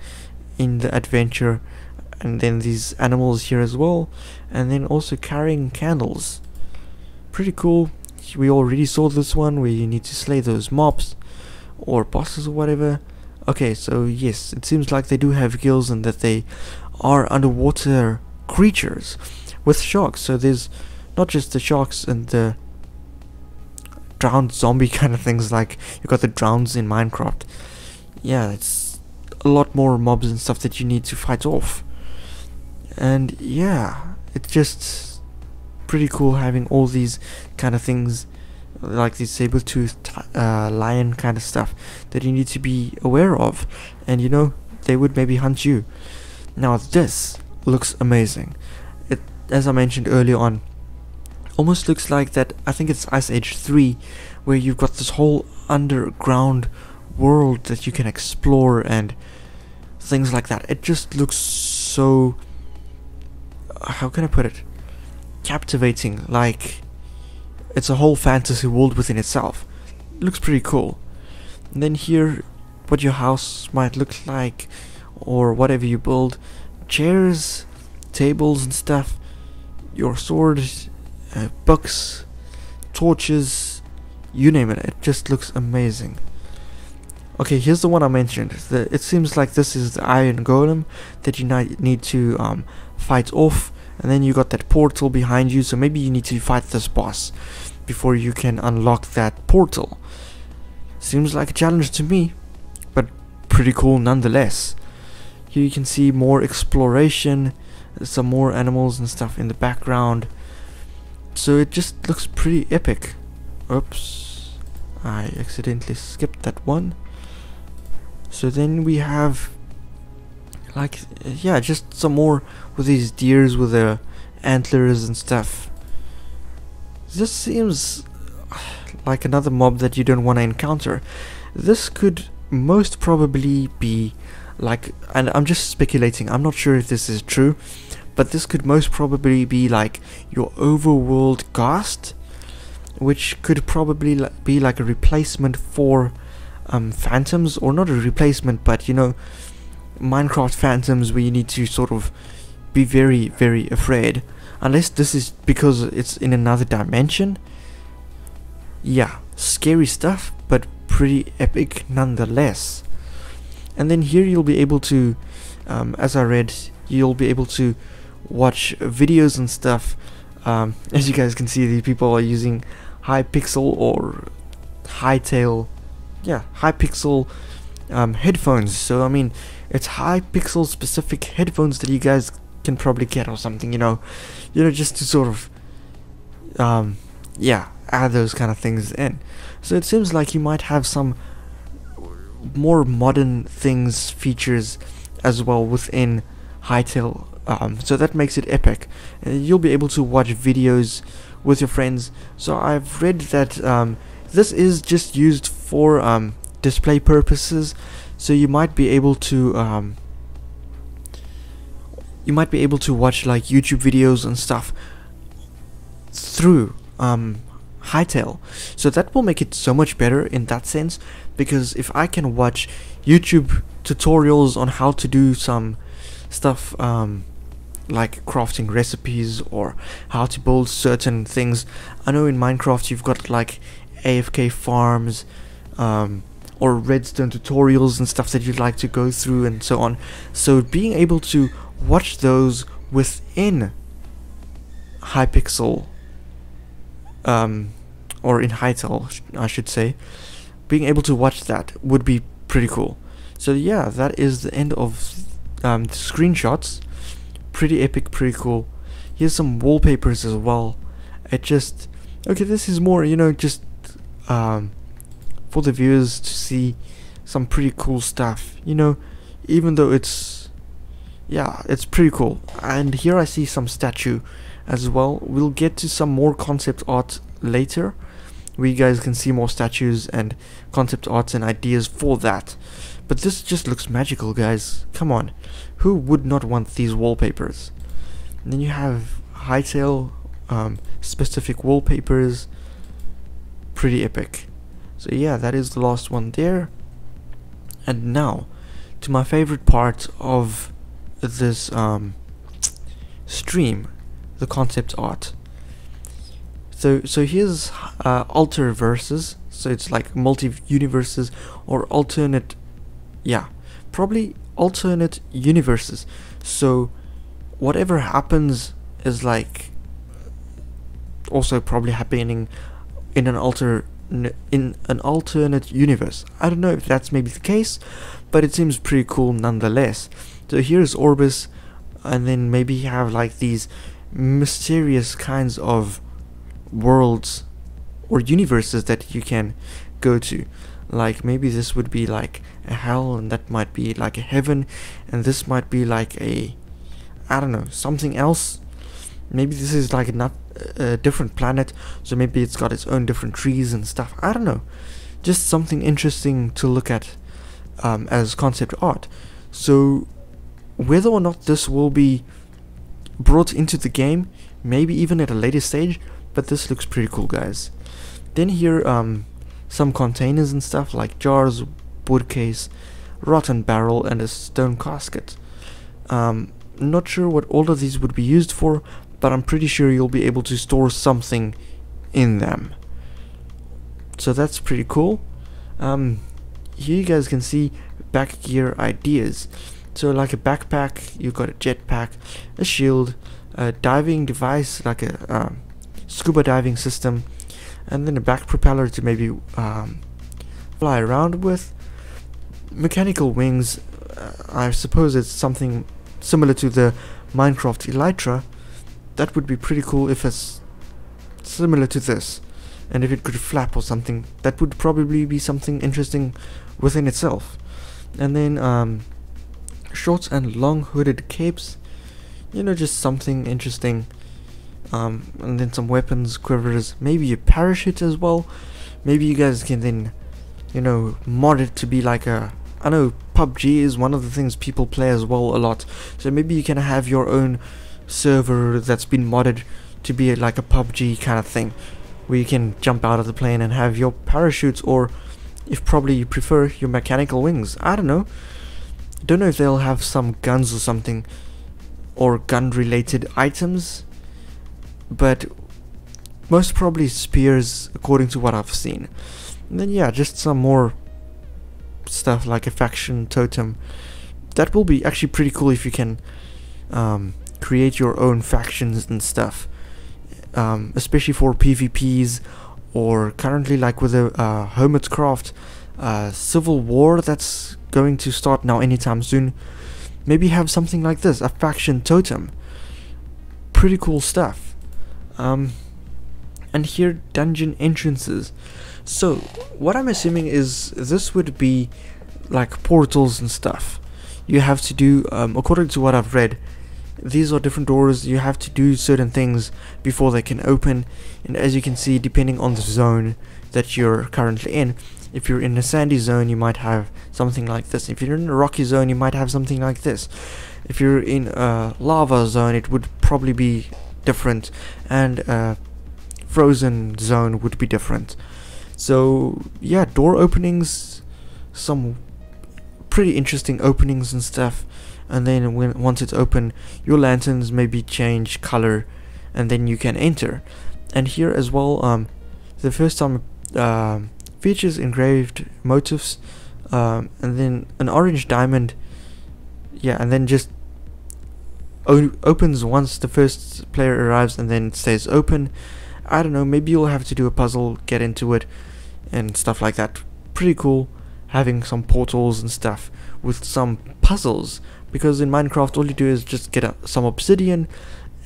in the adventure. And then these animals here as well, and then also carrying candles. Pretty cool. we already saw this one where you need to slay those mobs or bosses or whatever. Okay, so yes, it seems like they do have gills and that they are underwater creatures with sharks. So there's not just the sharks and the drowned zombie kind of things like you got the drowns in Minecraft. Yeah, it's a lot more mobs and stuff that you need to fight off. And yeah, it's just pretty cool having all these kind of things, like the saber-toothed lion kind of stuff that you need to be aware of, and you know, they would maybe hunt you. Now this looks amazing. It, as I mentioned earlier on, almost looks like that, I think it's Ice Age 3, where you've got this whole underground world that you can explore and things like that. It just looks so, how can I put it, captivating, like it's a whole fantasy world within itself. It looks pretty cool. And then here, what your house might look like, or whatever you build, chairs, tables and stuff, your swords, books, torches, you name it. It just looks amazing. Okay, here's the one I mentioned. It seems like this is the iron golem that you need to fight off, and then you got that portal behind you, so maybe you need to fight this boss before you can unlock that portal. Seems like a challenge to me, but pretty cool nonetheless. Here you can see more exploration, some more animals and stuff in the background, so it just looks pretty epic. Oops, I accidentally skipped that one. So then we have, like, yeah, just some more with these deers with their antlers and stuff. This seems like another mob that you don't want to encounter. This could most probably be like, and I'm just speculating, I'm not sure if this is true, but this could most probably be like your overworld ghast, which could probably be like a replacement for phantoms, or not a replacement, but you know, Minecraft phantoms, where you need to sort of be very, very afraid, unless this is because it's in another dimension. Yeah, scary stuff, but pretty epic nonetheless. And then here you'll be able to, as I read, you'll be able to watch videos and stuff. As you guys can see, these people are using Hypixel or Hytale, yeah, Hypixel headphones. So I mean, it's Hypixel specific headphones that you guys can probably get or something, you know, just to sort of yeah, add those kind of things in. So it seems like you might have some more modern things, features as well within Hytale, so that makes it epic. You'll be able to watch videos with your friends. So I've read that this is just used for display purposes, so you might be able to watch like YouTube videos and stuff through Hytale. So that will make it so much better in that sense, because if I can watch YouTube tutorials on how to do some stuff like crafting recipes or how to build certain things. I know in Minecraft you've got like AFK farms or redstone tutorials and stuff that you'd like to go through and so on. So being able to watch those within Hypixel, or in Hytale I should say, being able to watch that would be pretty cool. So yeah, that is the end of the screenshots. Pretty epic, pretty cool. Here's some wallpapers as well. It just, okay, this is more, you know, just for the viewers to see some pretty cool stuff, you know, even though it's, yeah, it's pretty cool. And here I see some statue as well. We'll get to some more concept art later, where you guys can see more statues and concept arts and ideas for that. But this just looks magical, guys. Come on, who would not want these wallpapers? And then you have Hytale specific wallpapers. Pretty epic. So yeah, that is the last one there. And now to my favorite part of this stream, the concept art. So here's alter verses. So it's like multi-universes or alternate, yeah, probably alternate universes. So whatever happens is like also probably happening in an alternate universe. I don't know if that's maybe the case, but it seems pretty cool nonetheless. So here's Orbis, and then maybe you have like these mysterious kinds of worlds or universes that you can go to. Like maybe this would be like a hell, and that might be like a heaven, and this might be like a, I don't know, something else. Maybe this is like not a different planet, so maybe it's got its own different trees and stuff. I don't know, just something interesting to look at as concept art. So whether or not this will be brought into the game, maybe even at a later stage, but this looks pretty cool, guys. Then here some containers and stuff like jars, wood case, rotten barrel, and a stone casket. Not sure what all of these would be used for, but I'm pretty sure you'll be able to store something in them. So that's pretty cool. Here you guys can see back gear ideas. So like a backpack, you've got a jetpack, a shield, a diving device like a scuba diving system, and then a back propeller to maybe fly around with. Mechanical wings, I suppose it's something similar to the Minecraft Elytra. That would be pretty cool if it's similar to this, and if it could flap or something, that would probably be something interesting within itself. And then short and long hooded capes, you know, just something interesting. And then some weapons, quivers, maybe a parachute as well. Maybe you guys can then, you know, mod it to be like a, I know PUBG is one of the things people play as well a lot, so maybe you can have your own server that's been modded to be like a PUBG kind of thing, where you can jump out of the plane and have your parachutes, or if probably you prefer, your mechanical wings. I don't know. Don't know if they'll have some guns or something, or gun related items, but most probably spears according to what I've seen. And then yeah, just some more stuff like a faction totem. That will be actually pretty cool if you can create your own factions and stuff, especially for PvPs, or currently like with the Hermitcraft Civil War that's going to start now anytime soon. Maybe have something like this, a faction totem. Pretty cool stuff. And here, dungeon entrances. So what I'm assuming is this would be like portals and stuff. You have to do, according to what I've read, these are different doors. You have to do certain things before they can open, and as you can see, depending on the zone that you're currently in, if you're in a sandy zone, you might have something like this. If you're in a rocky zone, you might have something like this. If you're in a lava zone, it would probably be different, and a frozen zone would be different. So yeah, door openings, some pretty interesting openings and stuff. And then once it's open, your lanterns maybe change color, and then you can enter. And here as well, the first time features engraved motifs, and then an orange diamond. Yeah, and then just opens once the first player arrives, and then it stays open. I don't know, maybe you'll have to do a puzzle, get into it, and stuff like that. Pretty cool having some portals and stuff with some puzzles, because in Minecraft all you do is just get some obsidian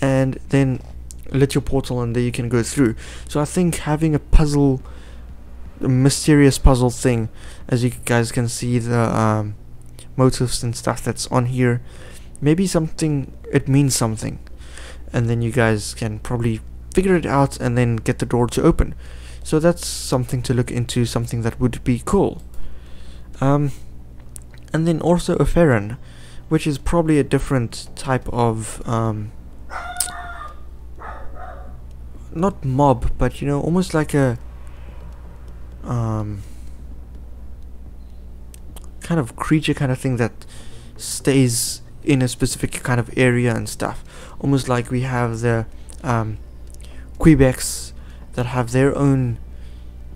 and then lit your portal, and there you can go through. So I think having a puzzle, a mysterious puzzle thing, as you guys can see the motifs and stuff that's on here, maybe something, it means something, and then you guys can probably figure it out and then get the door to open. So that's something to look into, something that would be cool. And then also a Farron, which is probably a different type of not mob, but you know, almost like a kind of creature kind of thing that stays in a specific kind of area and stuff. Almost like we have the Quebecs that have their own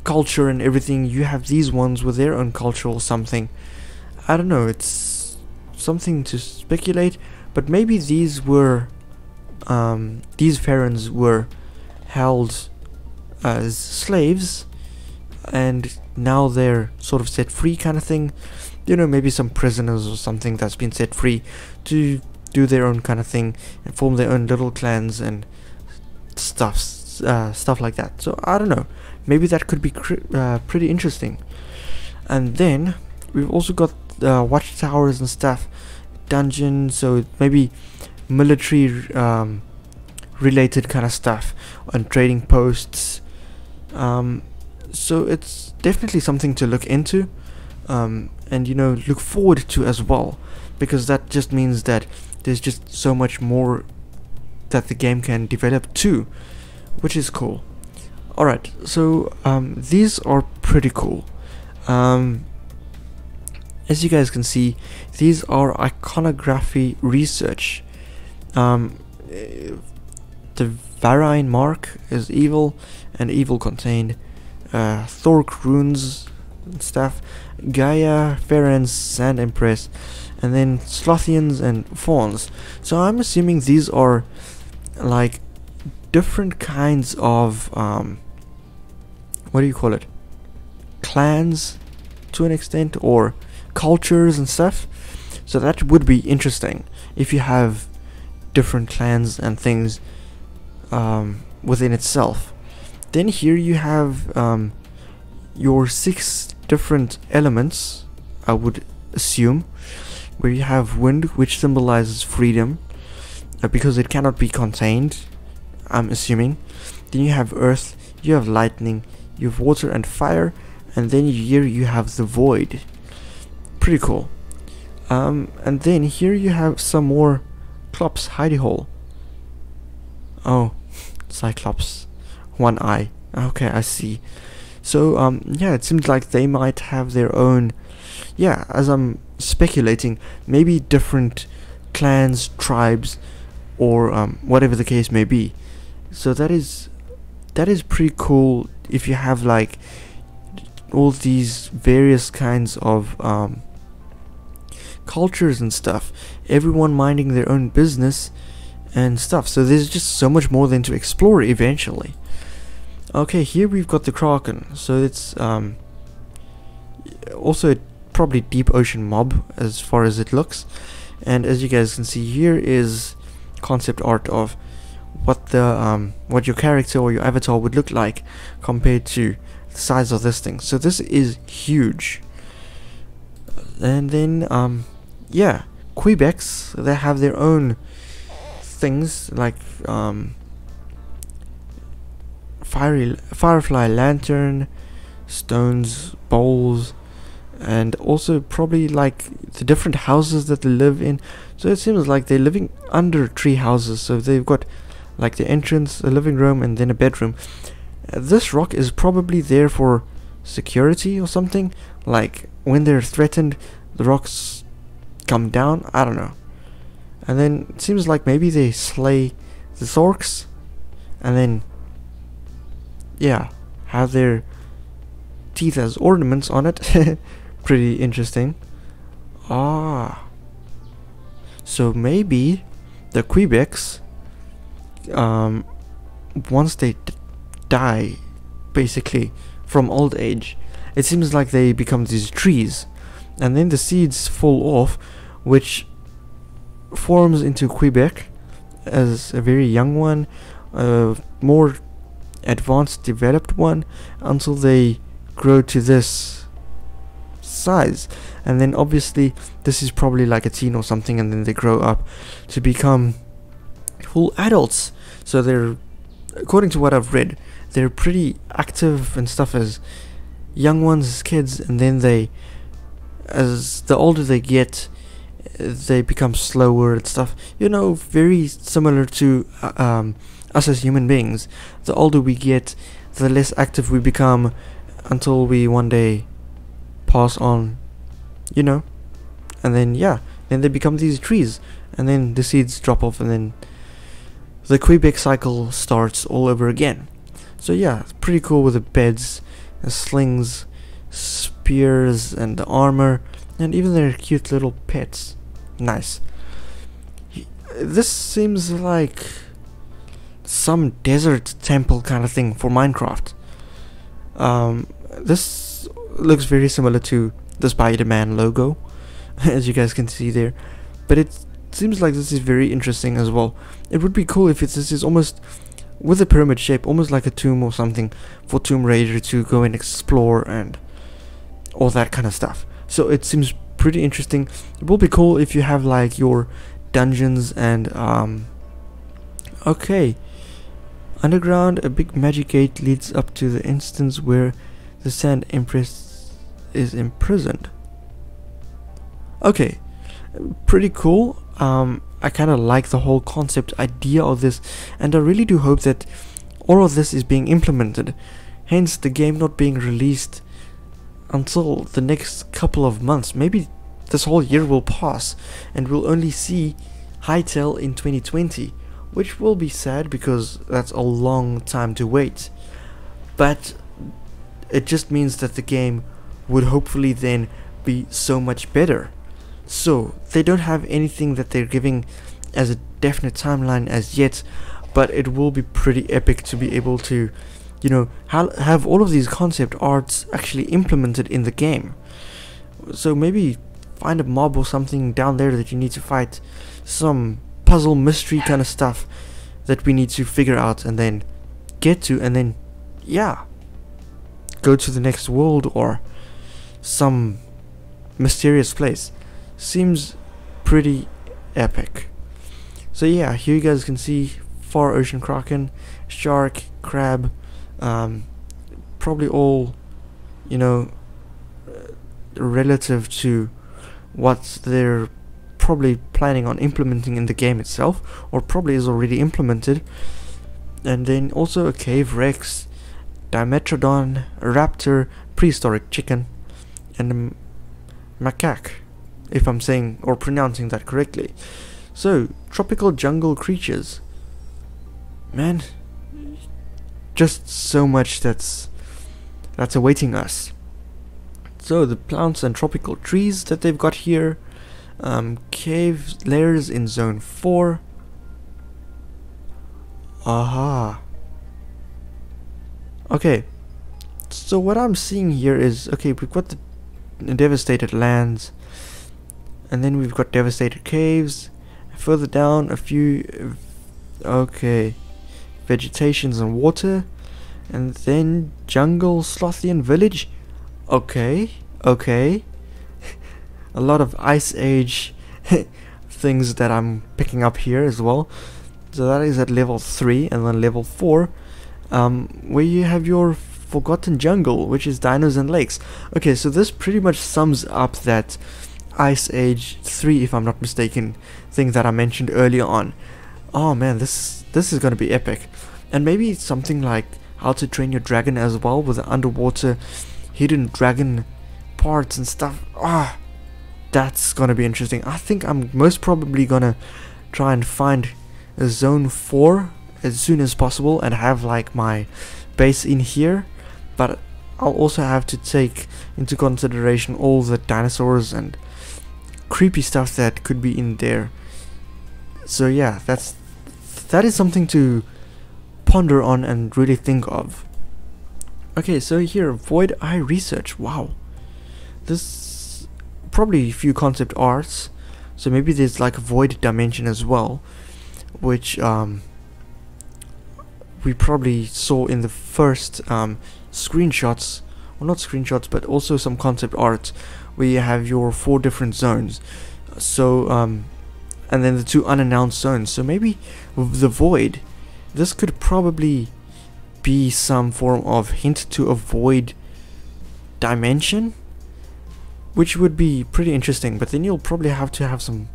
culture and everything. You have these ones with their own culture or something. I don't know, it's something to speculate, but maybe these pharaohs were held as slaves, and now they're sort of set free kind of thing. You know, maybe some prisoners or something that's been set free to do their own kind of thing and form their own little clans and stuff like that. So I don't know, maybe that could be pretty interesting. And then we've also got watchtowers and stuff, dungeons, so maybe military related kind of stuff, and trading posts. So it's definitely something to look into, and you know, look forward to as well, because that just means that there's just so much more that the game can develop too, which is cool. Alright, so these are pretty cool. As you guys can see, these are iconography research. The Varine mark is evil, and evil contained. Thork runes and stuff, Gaia, Pharans, Sand Empress, and then Slothians and Fawns. So I'm assuming these are like different kinds of what do you call it, clans to an extent, or cultures and stuff. So that would be interesting if you have different clans and things within itself. Then here you have your 6 different elements, I would assume, where you have wind, which symbolizes freedom, because it cannot be contained, I'm assuming. Then you have earth, you have lightning, you have water and fire, and then here you have the void. Pretty cool. And then here you have some more Clops, Hytale. Oh, Cyclops, one eye. Okay, I see. So yeah, it seems like they might have their own, yeah, as I'm speculating, maybe different clans, tribes, or whatever the case may be. So that is pretty cool if you have like all these various kinds of cultures and stuff, everyone minding their own business and stuff. So there's just so much more than to explore eventually. Okay, here we've got the Kraken. So it's also probably deep ocean mob as far as it looks. And as you guys can see, here is concept art of what the what your character or your avatar would look like compared to the size of this thing. So this is huge. And then yeah, Quebecs, they have their own things like firefly lantern, stones, bowls, and also probably like the different houses that they live in. So it seems like they're living under tree houses. So they've got like the entrance, a living room, and then a bedroom. This rock is probably there for security or something, like when they're threatened the rocks come down, I don't know. And then it seems like maybe they slay the Thorks and then yeah, have their teeth as ornaments on it. Pretty interesting. Ah, so maybe the Quebecs once they die basically from old age, it seems like they become these trees, and then the seeds fall off, which forms into Quebec as a very young one, more advanced developed one, until they grow to this size. And then obviously this is probably like a teen or something, and then they grow up to become full adults. So they're, according to what I've read, they're pretty active and stuff as young ones, as kids, and then they, as the older they get, they become slower and stuff. You know, very similar to us as human beings. The older we get, the less active we become, until we one day pass on, you know. And then yeah, then they become these trees, and then the seeds drop off, and then the Quebec cycle starts all over again. So yeah, pretty cool with the beds, the slings, spears, and the armor, and even their cute little pets. Nice. This seems like some desert temple kind of thing for Minecraft. This looks very similar to the Spider-Man logo, as you guys can see there, but it seems like this is very interesting as well. It would be cool if this is almost with a pyramid shape, almost like a tomb or something for Tomb Raider to go and explore and all that kind of stuff. So it seems pretty interesting. It will be cool if you have like your dungeons and okay, underground. A big magic gate leads up to the instance where the Sand Empress is imprisoned. Okay, pretty cool. I kind of like the whole concept idea of this, and I really do hope that all of this is being implemented, hence the game not being released until the next couple of months. Maybe this whole year will pass and we'll only see Hytale in 2020, which will be sad because that's a long time to wait, but it just means that the game would hopefully then be so much better. So they don't have anything that they're giving as a definite timeline as yet, but it will be pretty epic to be able to, you know, have all of these concept arts actually implemented in the game. So maybe find a mob or something down there that you need to fight, some puzzle mystery kind of stuff that we need to figure out and then get to, and then yeah, go to the next world or some mysterious place. Seems pretty epic. So yeah, here you guys can see Far Ocean Kraken, shark, crab, probably all, you know, relative to what they're probably planning on implementing in the game itself, or probably is already implemented. And then also a cave rex, Dimetrodon, a raptor, prehistoric chicken, and a macaque, if I'm saying or pronouncing that correctly. So tropical jungle creatures, man, just so much that's awaiting us. So the plants and tropical trees that they've got here, cave layers in zone 4. Aha. Okay, so what I'm seeing here is, okay, we've got the devastated lands, and then we've got devastated caves. Further down, a few, okay, vegetations and water, and then jungle Slothian village. Okay, okay. A lot of Ice Age things that I'm picking up here as well. So that is at level 3, and then level 4, where you have your Forgotten Jungle, which is dinos and lakes. Okay, so this pretty much sums up that Ice Age 3, if I'm not mistaken, thing that I mentioned earlier on. Oh man, this is gonna be epic. And maybe something like How to Train Your Dragon as well, with the underwater hidden dragon parts and stuff. Ah, that's gonna be interesting. I think I'm most probably gonna try and find a zone 4 as soon as possible and have like my base in here, but I'll also have to take into consideration all the dinosaurs and creepy stuff that could be in there. So yeah, that is something to ponder on and really think of. Okay, so here, Void Eye Research. Wow, this probably a few concept arts, so maybe there's like a void dimension as well, which we probably saw in the first screenshots, or not screenshots, but also some concept art where you have your 4 different zones. So and then the 2 unannounced zones. So maybe the void, this could probably be some form of hint to a void dimension, which would be pretty interesting. But then you'll probably have to have some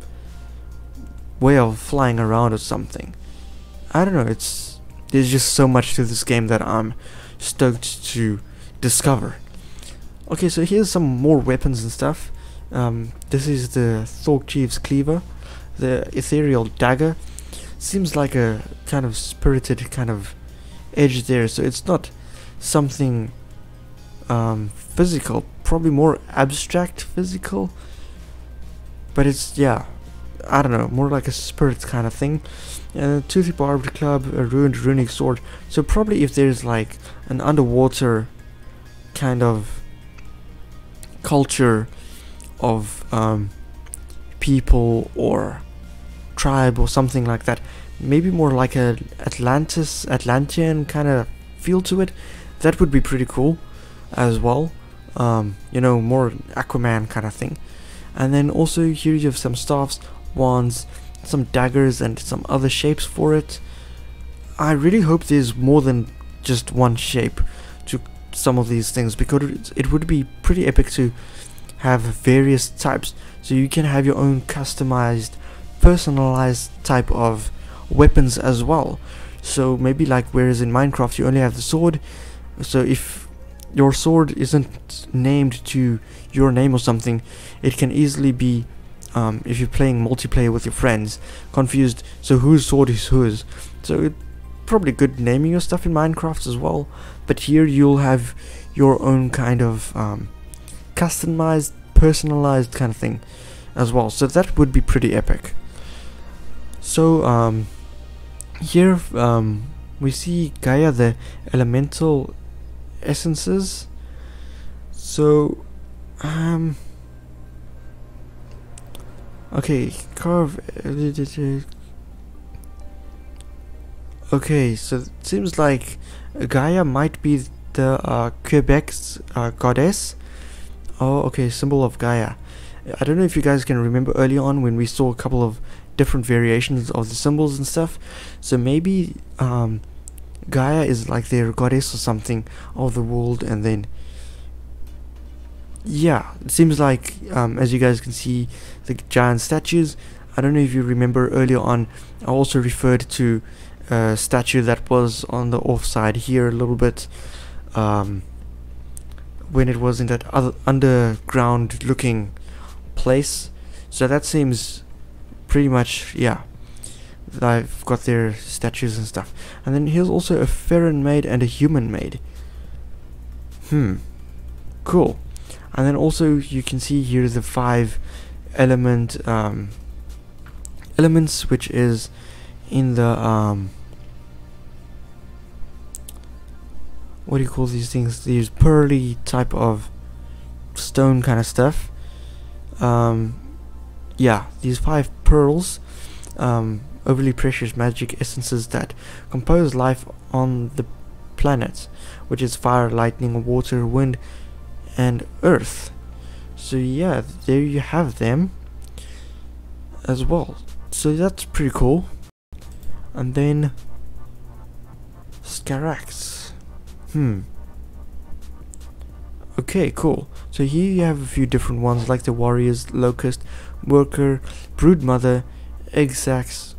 way of flying around or something. I don't know, there's just so much to this game that I'm stoked to discover. Okay, so here's some more weapons and stuff. This is the Thork Chief's Cleaver, the Ethereal Dagger. Seems like a kind of spirited kind of edge there, so it's not something physical, probably more abstract physical, but it's, yeah, I don't know, more like a spirit kind of thing. And a toothy barbed club, a ruined runic sword. So probably if there's like an underwater kind of culture of people or tribe or something like that, maybe more like a Atlantean kind of feel to it, that would be pretty cool as well. You know, more Aquaman kind of thing. And then also here you have some staffs, wands, some daggers, and some other shapes for it. I really hope there's more than just one shape to some of these things, because it would be pretty epic to have various types, so you can have your own customized, personalized type of weapons as well. So maybe like whereas in Minecraft you only have the sword, so if your sword isn't named to your name or something, it can easily be, if you're playing multiplayer with your friends, confused, so whose sword is whose. So it's probably good naming your stuff in Minecraft as well, but here you'll have your own kind of customized, personalized kind of thing as well, so that would be pretty epic. So here we see Gaia, the elemental essences. So okay, carve. Okay, so it seems like Gaia might be the Quebec's goddess. Oh, okay, symbol of Gaia. I don't know if you guys can remember early on when we saw a couple of different variations of the symbols and stuff. So maybe Gaia is like their goddess or something of the world, and then yeah, it seems like as you guys can see the giant statues. I don't know if you remember earlier on, I also referred to a statue that was on the offside here a little bit, when it was in that other underground looking place. So that seems pretty much, yeah, I've got their statues and stuff. And then here's also a Ferran maid and a human maid. Cool. And then also you can see here the 5 elements, which is in the what do you call these things? These pearly type of stone kind of stuff. Yeah, these 5 pearls, overly precious magic essences that compose life on the planet, which is fire, lightning, water, wind, and earth. So yeah, there you have them as well. So that's pretty cool. And then Scarax. Okay, cool. So here you have a few different ones like the warriors, locust, worker, brood mother, egg sacs.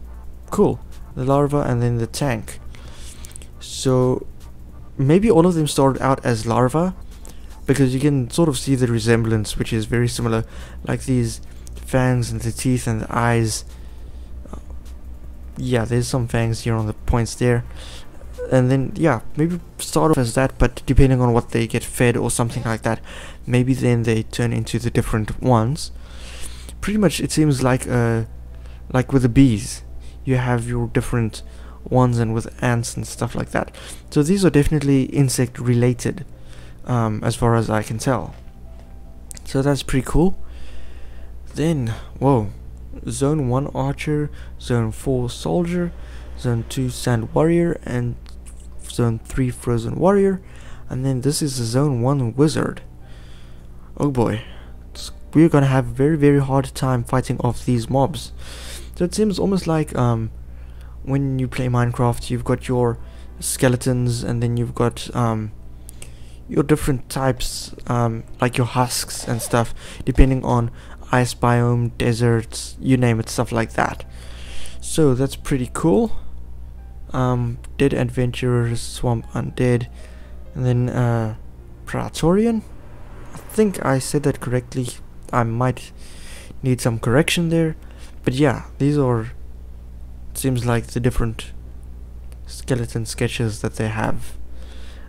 Cool. The larva, and then the tank. So maybe all of them started out as larva, because you can sort of see the resemblance, which is very similar, like these fangs and the teeth and the eyes. Yeah, there's some fangs here on the points there. And then yeah, maybe start off as that, but depending on what they get fed or something like that, maybe then they turn into the different ones. Pretty much it seems like with the bees, you have your different ones, and with ants and stuff like that. So these are definitely insect related, as far as I can tell. So that's pretty cool. Then, whoa, zone 1 archer, zone 4 soldier, zone 2 sand warrior, and zone 3 frozen warrior. And then this is the zone 1 wizard. Oh boy, we're gonna have a very, very hard time fighting off these mobs. So it seems almost like when you play Minecraft, you've got your skeletons, and then you've got your different types, like your husks and stuff, depending on ice biome, deserts, you name it, stuff like that. So that's pretty cool. Dead adventurers, swamp undead, and then Praetorian. I think I said that correctly. I might need some correction there, but yeah, these are, seems like the different skeleton sketches that they have.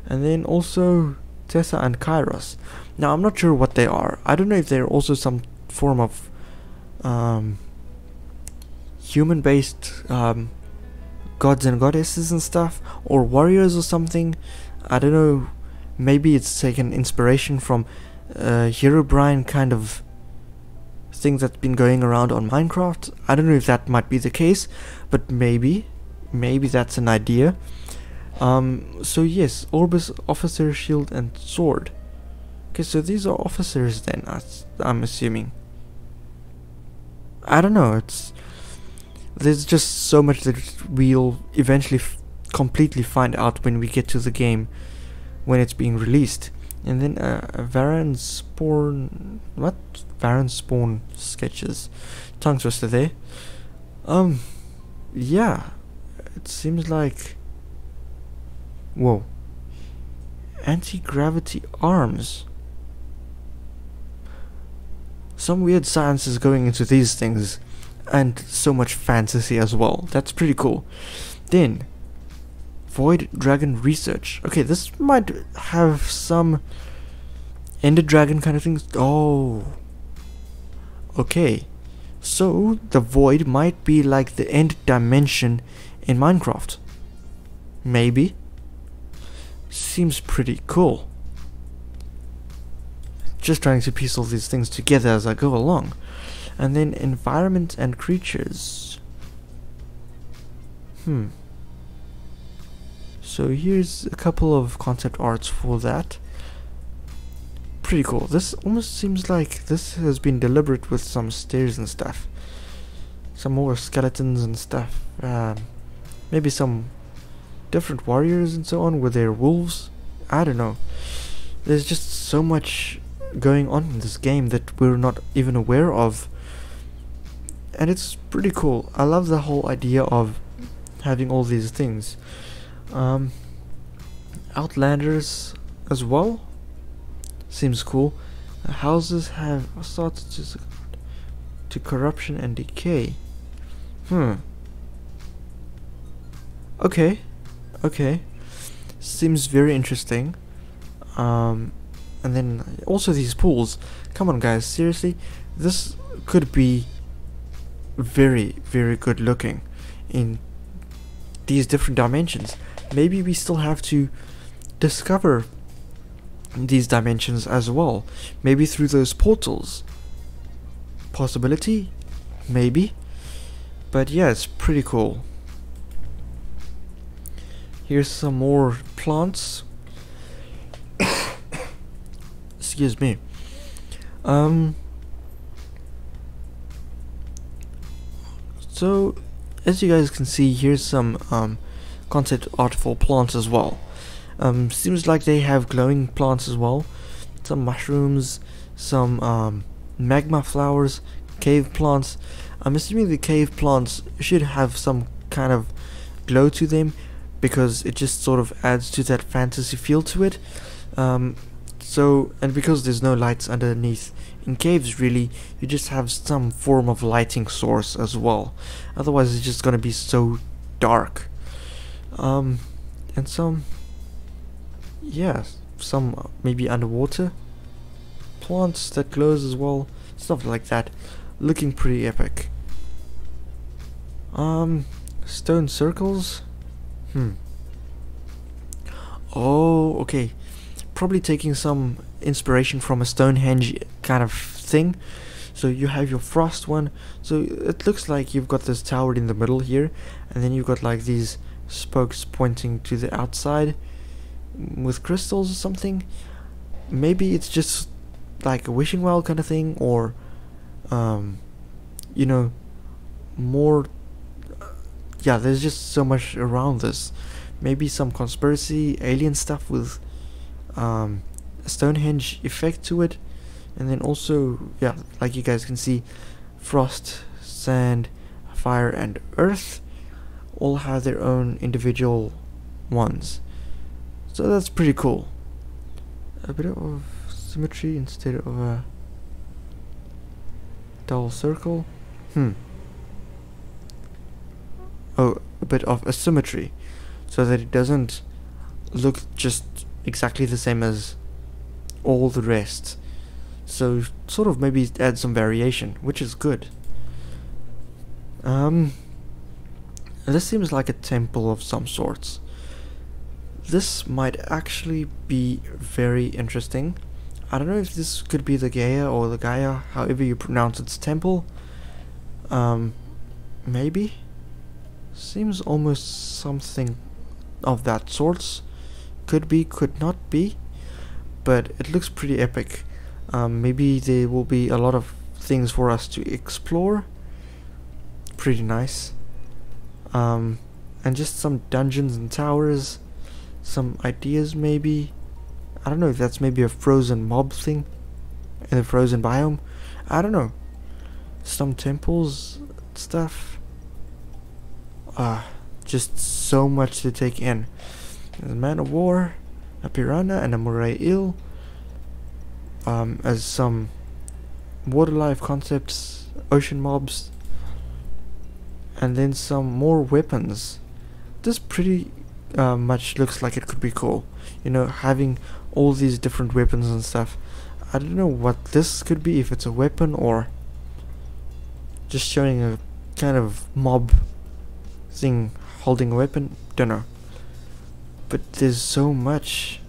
And then also Tessa and Kairos. Now I'm not sure what they are. I don't know if they're also some form of human-based gods and goddesses and stuff, or warriors or something. I don't know. Maybe it's taken inspiration from Herobrine kind of thing that's been going around on Minecraft. I don't know if that might be the case, but maybe that's an idea. So yes, Orbis, Officer, Shield, and Sword. Okay, so these are officers then, I'm assuming. I don't know, there's just so much that we'll eventually completely find out when we get to the game, when it's being released. And then Varan Spawn, what? Varan Spawn sketches. Tongue twister there. Yeah, it seems like, whoa, anti-gravity arms. Some weird science is going into these things, and so much fantasy as well. That's pretty cool. Then Void Dragon Research. Okay, this might have some Ender Dragon kind of things. Oh, okay, so the Void might be like the end dimension in Minecraft. Maybe. Seems pretty cool. Just trying to piece all these things together as I go along. And then environment and creatures. So here's a couple of concept arts for that. Pretty cool. This almost seems like this has been deliberate with some stairs and stuff. Some more skeletons and stuff. Maybe some different warriors and so on with their wolves. I don't know. There's just so much going on in this game that we're not even aware of. And it's pretty cool. I love the whole idea of having all these things. Outlanders as well. Seems cool. Houses have started to corruption and decay. Okay. Seems very interesting. And then also these pools. Come on guys, seriously, this could be very, very good looking in these different dimensions. Maybe we still have to discover these dimensions as well. Maybe through those portals. Possibility? Maybe. But yeah, it's pretty cool. Here's some more plants. Excuse me. So as you guys can see, here's some concept art for plants as well. Seems like they have glowing plants as well. Some mushrooms, some magma flowers, cave plants. I'm assuming the cave plants should have some kind of glow to them, because it just sort of adds to that fantasy feel to it. So, and because there's no lights underneath in caves really, you just have some form of lighting source as well. Otherwise it's just gonna be so dark. And some, yeah, some maybe underwater plants that glows as well, stuff like that, looking pretty epic. Stone circles. Oh, okay. Probably taking some inspiration from a Stonehenge kind of thing. So you have your frost one. So it looks like you've got this tower in the middle here, and then you've got like these spokes pointing to the outside with crystals or something. Maybe it's just like a wishing well kind of thing, or you know, more. Yeah, there's just so much around this. Maybe some conspiracy, alien stuff with a Stonehenge effect to it. And then also, yeah, like you guys can see, frost, sand, fire, and earth all have their own individual ones. So that's pretty cool. A bit of symmetry instead of a double circle. Oh, a bit of asymmetry. so that it doesn't look just exactly the same as all the rest. So sort of maybe add some variation, which is good. This seems like a temple of some sorts. This might actually be very interesting. I don't know if this could be the Gaia or the Gaia, however you pronounce its temple. Maybe? Seems almost something of that sorts. Could be, could not be. But it looks pretty epic. Maybe there will be a lot of things for us to explore. Pretty nice. And just some dungeons and towers. Some ideas maybe. I don't know if that's maybe a frozen mob thing in the frozen biome. I don't know. Some temples, stuff. Just so much to take in. There's a man of war, a piranha, and a moray eel. As some water life concepts, ocean mobs, and then some more weapons. This pretty much looks like it could be cool. You know, having all these different weapons and stuff. I don't know what this could be, if it's a weapon or just showing a kind of mob thing holding a weapon. Don't know. But there's so much.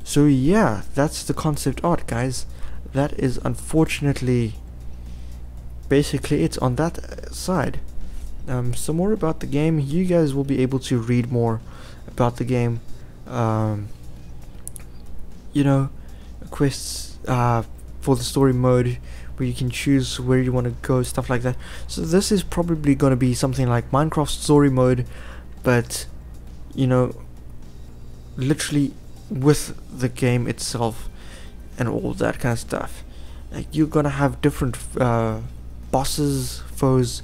So yeah, that's the concept art, guys. That is unfortunately basically it's on that side. Some more about the game. You guys will be able to read more about the game. You know, quests for the story mode where you can choose where you want to go, stuff like that. So this is probably going to be something like Minecraft story mode, but you know, literally with the game itself and all that kind of stuff. Like, you're gonna have different bosses, foes,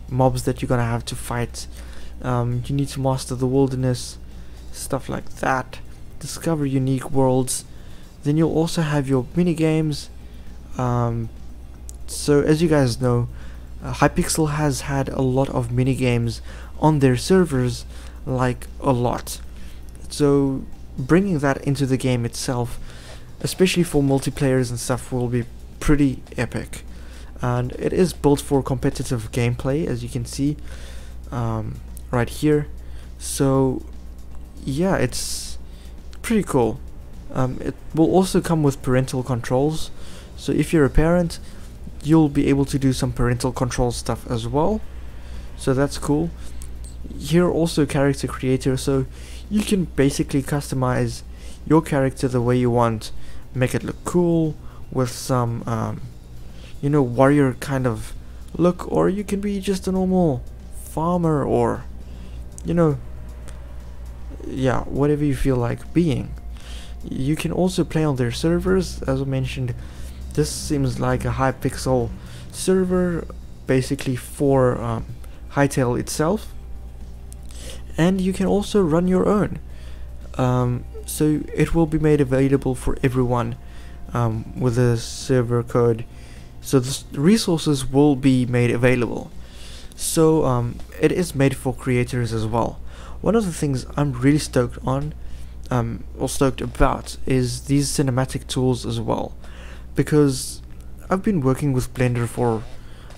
mobs that you're gonna have to fight. You need to master the wilderness, stuff like that. Discover unique worlds. Then you'll also have your mini games. So as you guys know, Hypixel has had a lot of mini games on their servers, like a lot. So bringing that into the game itself, especially for multiplayers and stuff, will be pretty epic. And it is built for competitive gameplay, as you can see right here. So yeah, it's pretty cool. It will also come with parental controls, so if you're a parent, you'll be able to do some parental control stuff as well. So that's cool. Here also character creator, so you can basically customize your character the way you want, make it look cool with some you know, warrior kind of look, or you can be just a normal farmer, or you know, yeah, whatever you feel like being. You can also play on their servers. As I mentioned, this seems like a Hypixel server basically for Hytale itself, and you can also run your own. So it will be made available for everyone with a server code, so the resources will be made available. So it is made for creators as well. One of the things I'm really stoked on, or stoked about, is these cinematic tools as well, because I've been working with Blender for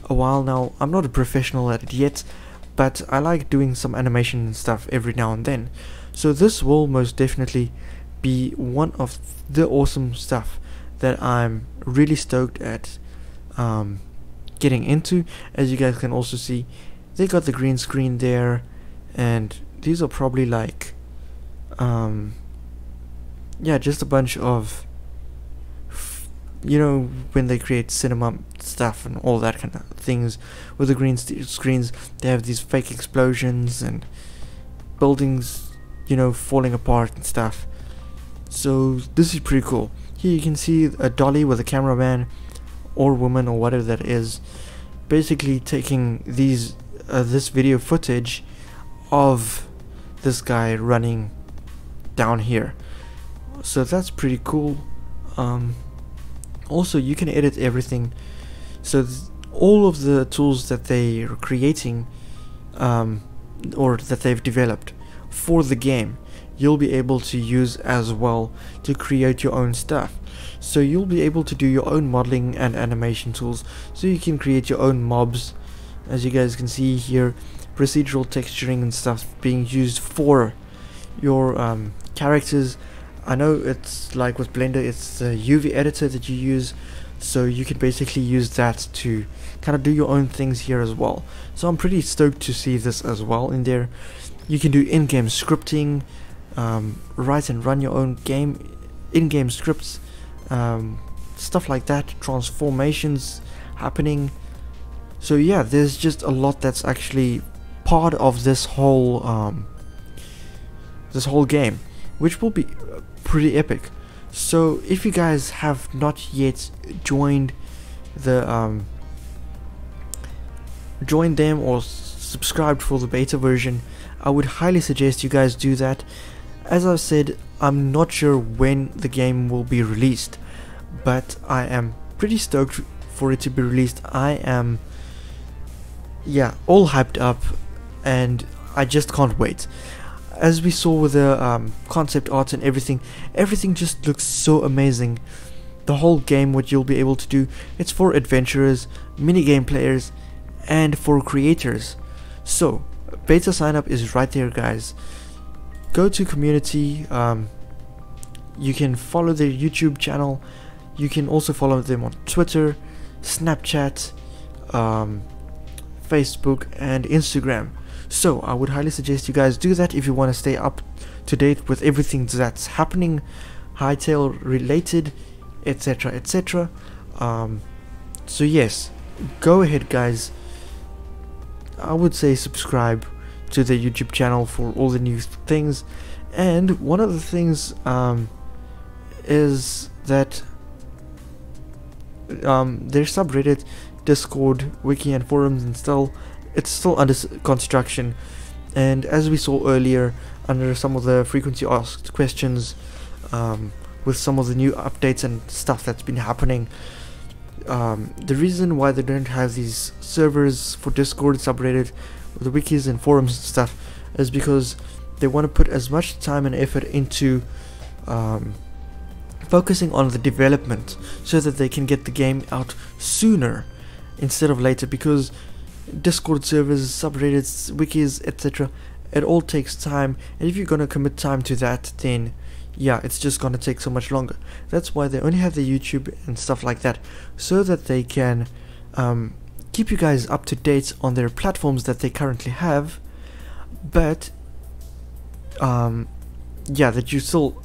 a while now. I'm not a professional at it yet, but I like doing some animation and stuff every now and then. So this will most definitely be one of the awesome stuff that I'm really stoked at getting into. As you guys can also see, they got the green screen there, and these are probably like yeah, just a bunch of, you know, when they create cinema stuff and all that kind of things with the green screens, they have these fake explosions and buildings, you know, falling apart and stuff. So this is pretty cool. Here you can see a dolly with a cameraman or woman or whatever that is, basically taking these this video footage of this guy running down here. So that's pretty cool. Also, you can edit everything. So all of the tools that they are creating, or that they've developed for the game, you'll be able to use as well to create your own stuff. So you'll be able to do your own modeling and animation tools, so you can create your own mobs. As you guys can see here, procedural texturing and stuff being used for your characters. I know it's like with Blender, it's the UV editor that you use, so you can basically use that to kind of do your own things here as well. So I'm pretty stoked to see this as well in there. You can do in-game scripting, write and run your own in-game scripts, stuff like that, transformations happening. So yeah, there's just a lot that's actually part of this whole game, which will be pretty epic. So if you guys have not yet joined the joined them or subscribed for the beta version, I would highly suggest you guys do that. As I've said, I'm not sure when the game will be released, but I am pretty stoked for it to be released. I am, yeah, all hyped up, and I just can't wait. As we saw with the concept art and everything just looks so amazing. The whole game, what you'll be able to do, it's for adventurers, minigame players, and for creators. So beta sign up is right there, guys. Go to community, you can follow their YouTube channel, you can also follow them on Twitter, Snapchat, Facebook and Instagram. So I would highly suggest you guys do that if you want to stay up to date with everything that's happening, Hytale related, etc, etc. So yes, go ahead guys, I would say subscribe to the YouTube channel for all the new things. And one of the things is that their subreddit, Discord, wiki and forums it's still under construction, and as we saw earlier under some of the frequently asked questions, with some of the new updates and stuff that's been happening, the reason why they don't have these servers for Discord, subreddit, the wikis and forums and stuff is because they want to put as much time and effort into focusing on the development, so that they can get the game out sooner instead of later, because Discord servers, subreddits, wikis, etc, it all takes time, and if you're gonna commit time to that, then yeah, it's just gonna take so much longer. That's why they only have the YouTube and stuff like that, so that they can keep you guys up to date on their platforms that they currently have, but yeah, that you still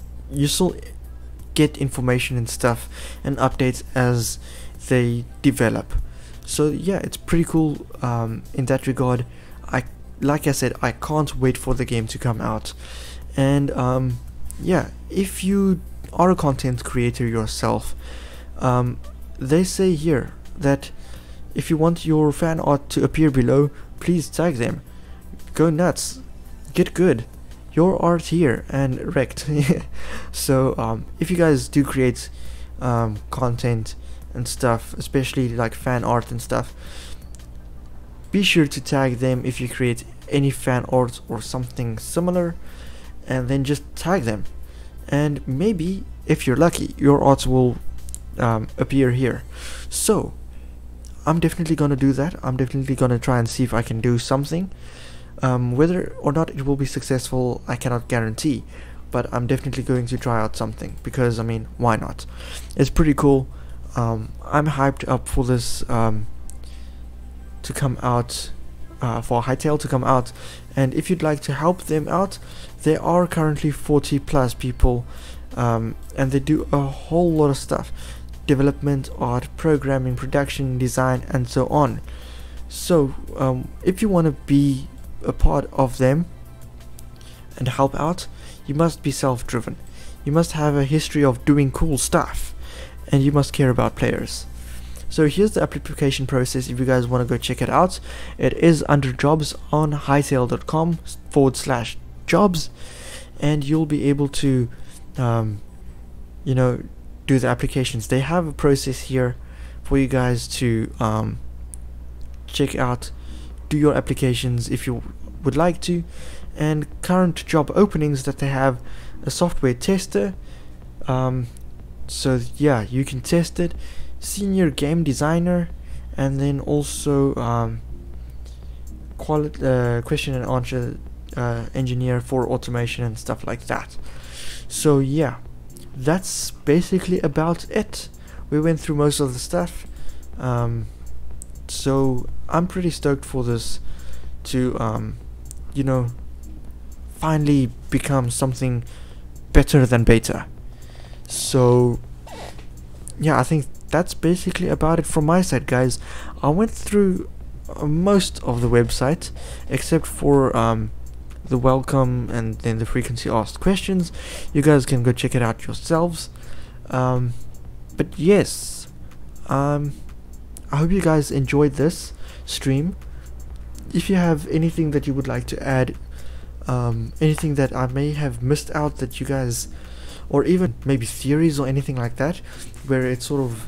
get information and stuff and updates as they develop. So yeah, it's pretty cool in that regard. Like I said, I can't wait for the game to come out. And yeah, if you are a content creator yourself, they say here that if you want your fan art to appear below, please tag them. Go nuts, get good, your art here and wrecked. So if you guys do create content and stuff, especially like fan art and stuff, be sure to tag them if you create any fan art or something similar, and then just tag them, and maybe if you're lucky your art will appear here. So I'm definitely gonna do that. I'm definitely gonna try and see if I can do something. Whether or not it will be successful, I cannot guarantee, but I'm definitely going to try out something, because I mean, why not? It's pretty cool. I'm hyped up for this to come out, for Hytale to come out, and if you'd like to help them out, there are currently 40 plus people, and they do a whole lot of stuff: development, art, programming, production, design, and so on. So if you want to be a part of them and help out, you must be self-driven, you must have a history of doing cool stuff, and you must care about players. So here's the application process if you guys want to go check it out. It is under jobs on hytale.com/jobs, and you'll be able to you know, do the applications. They have a process here for you guys to check out, do your applications if you would like to, and current job openings that they have: a software tester, so yeah, you can test it, senior game designer, and then also question and answer engineer for automation and stuff like that. So yeah, that's basically about it. We went through most of the stuff, so I'm pretty stoked for this to you know, finally become something better than beta. So yeah, I think that's basically about it from my side, guys. I went through most of the website except for the welcome and then the frequency asked questions. You guys can go check it out yourselves. But yes, I hope you guys enjoyed this stream. If you have anything that you would like to add, anything that I may have missed out that you guys, or even maybe theories or anything like that, where it sort of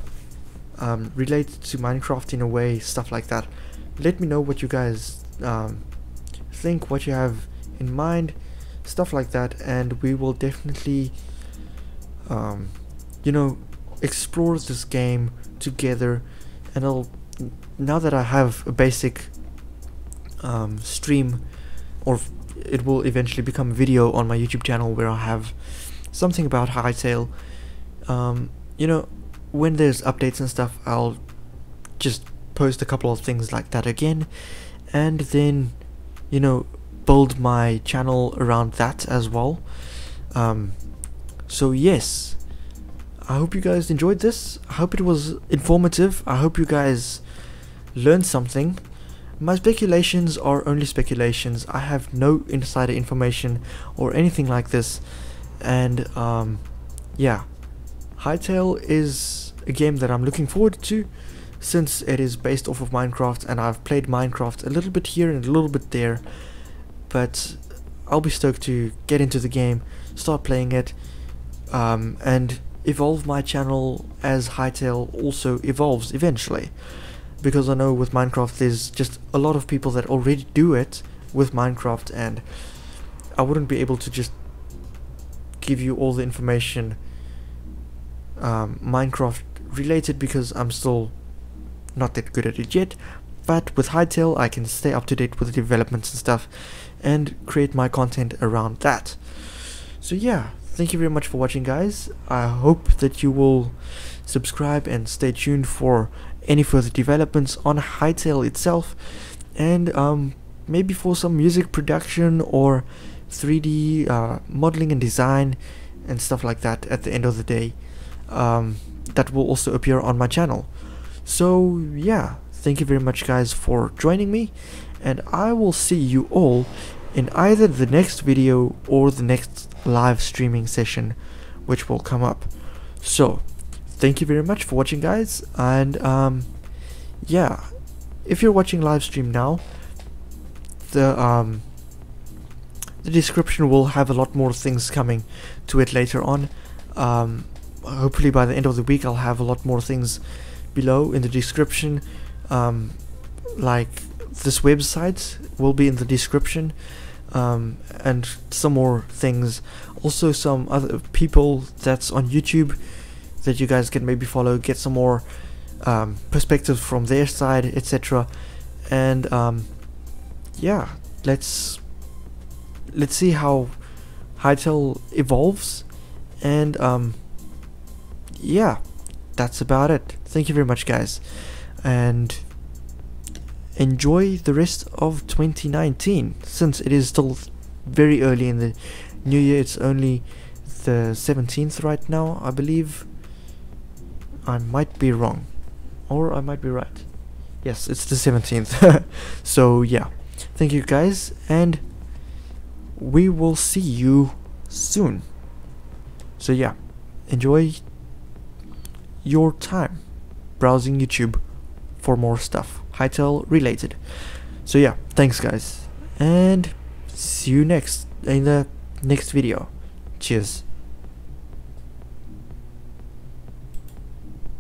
relates to Minecraft in a way, stuff like that, let me know what you guys think, what you have in mind, stuff like that, and we will definitely you know, explore this game together. And now that I have a basic stream, or it will eventually become a video on my YouTube channel where I have something about Hytale, you know, when there's updates and stuff, I'll just post a couple of things like that again, and then, you know, build my channel around that as well. So yes, I hope you guys enjoyed this. I hope it was informative. I hope you guys learned something. My speculations are only speculations. I have no insider information or anything like this. And yeah, Hytale is a game that I'm looking forward to, since it is based off of Minecraft, and I've played Minecraft a little bit here and a little bit there, but I'll be stoked to get into the game, start playing it, and evolve my channel as Hytale also evolves eventually, because I know with Minecraft there's just a lot of people that already do it with Minecraft, and I wouldn't be able to just give you all the information Minecraft related, because I'm still not that good at it yet. But with Hytale I can stay up to date with the developments and stuff and create my content around that. So yeah, thank you very much for watching, guys. I hope that you will subscribe and stay tuned for any further developments on Hytale itself, and maybe for some music production or 3D modeling and design and stuff like that at the end of the day, that will also appear on my channel. So yeah, thank you very much, guys, for joining me, and I will see you all in either the next video or the next live streaming session which will come up. So thank you very much for watching, guys, and yeah, if you're watching live stream now, the description will have a lot more things coming to it later on. Hopefully by the end of the week I'll have a lot more things below in the description, like this website will be in the description, and some more things, also some other people that's on YouTube that you guys can maybe follow, get some more perspectives from their side, etc. And yeah, let's see how Hytale evolves, and yeah, that's about it. Thank you very much, guys, and enjoy the rest of 2019, since it is still very early in the new year. It's only the 17th right now, I believe. I might be wrong, or I might be right. Yes, it's the 17th. So yeah, thank you, guys, and we will see you soon. So yeah, enjoy your time browsing YouTube for more stuff Hytale related. So yeah, thanks, guys, and see you in the next video. Cheers.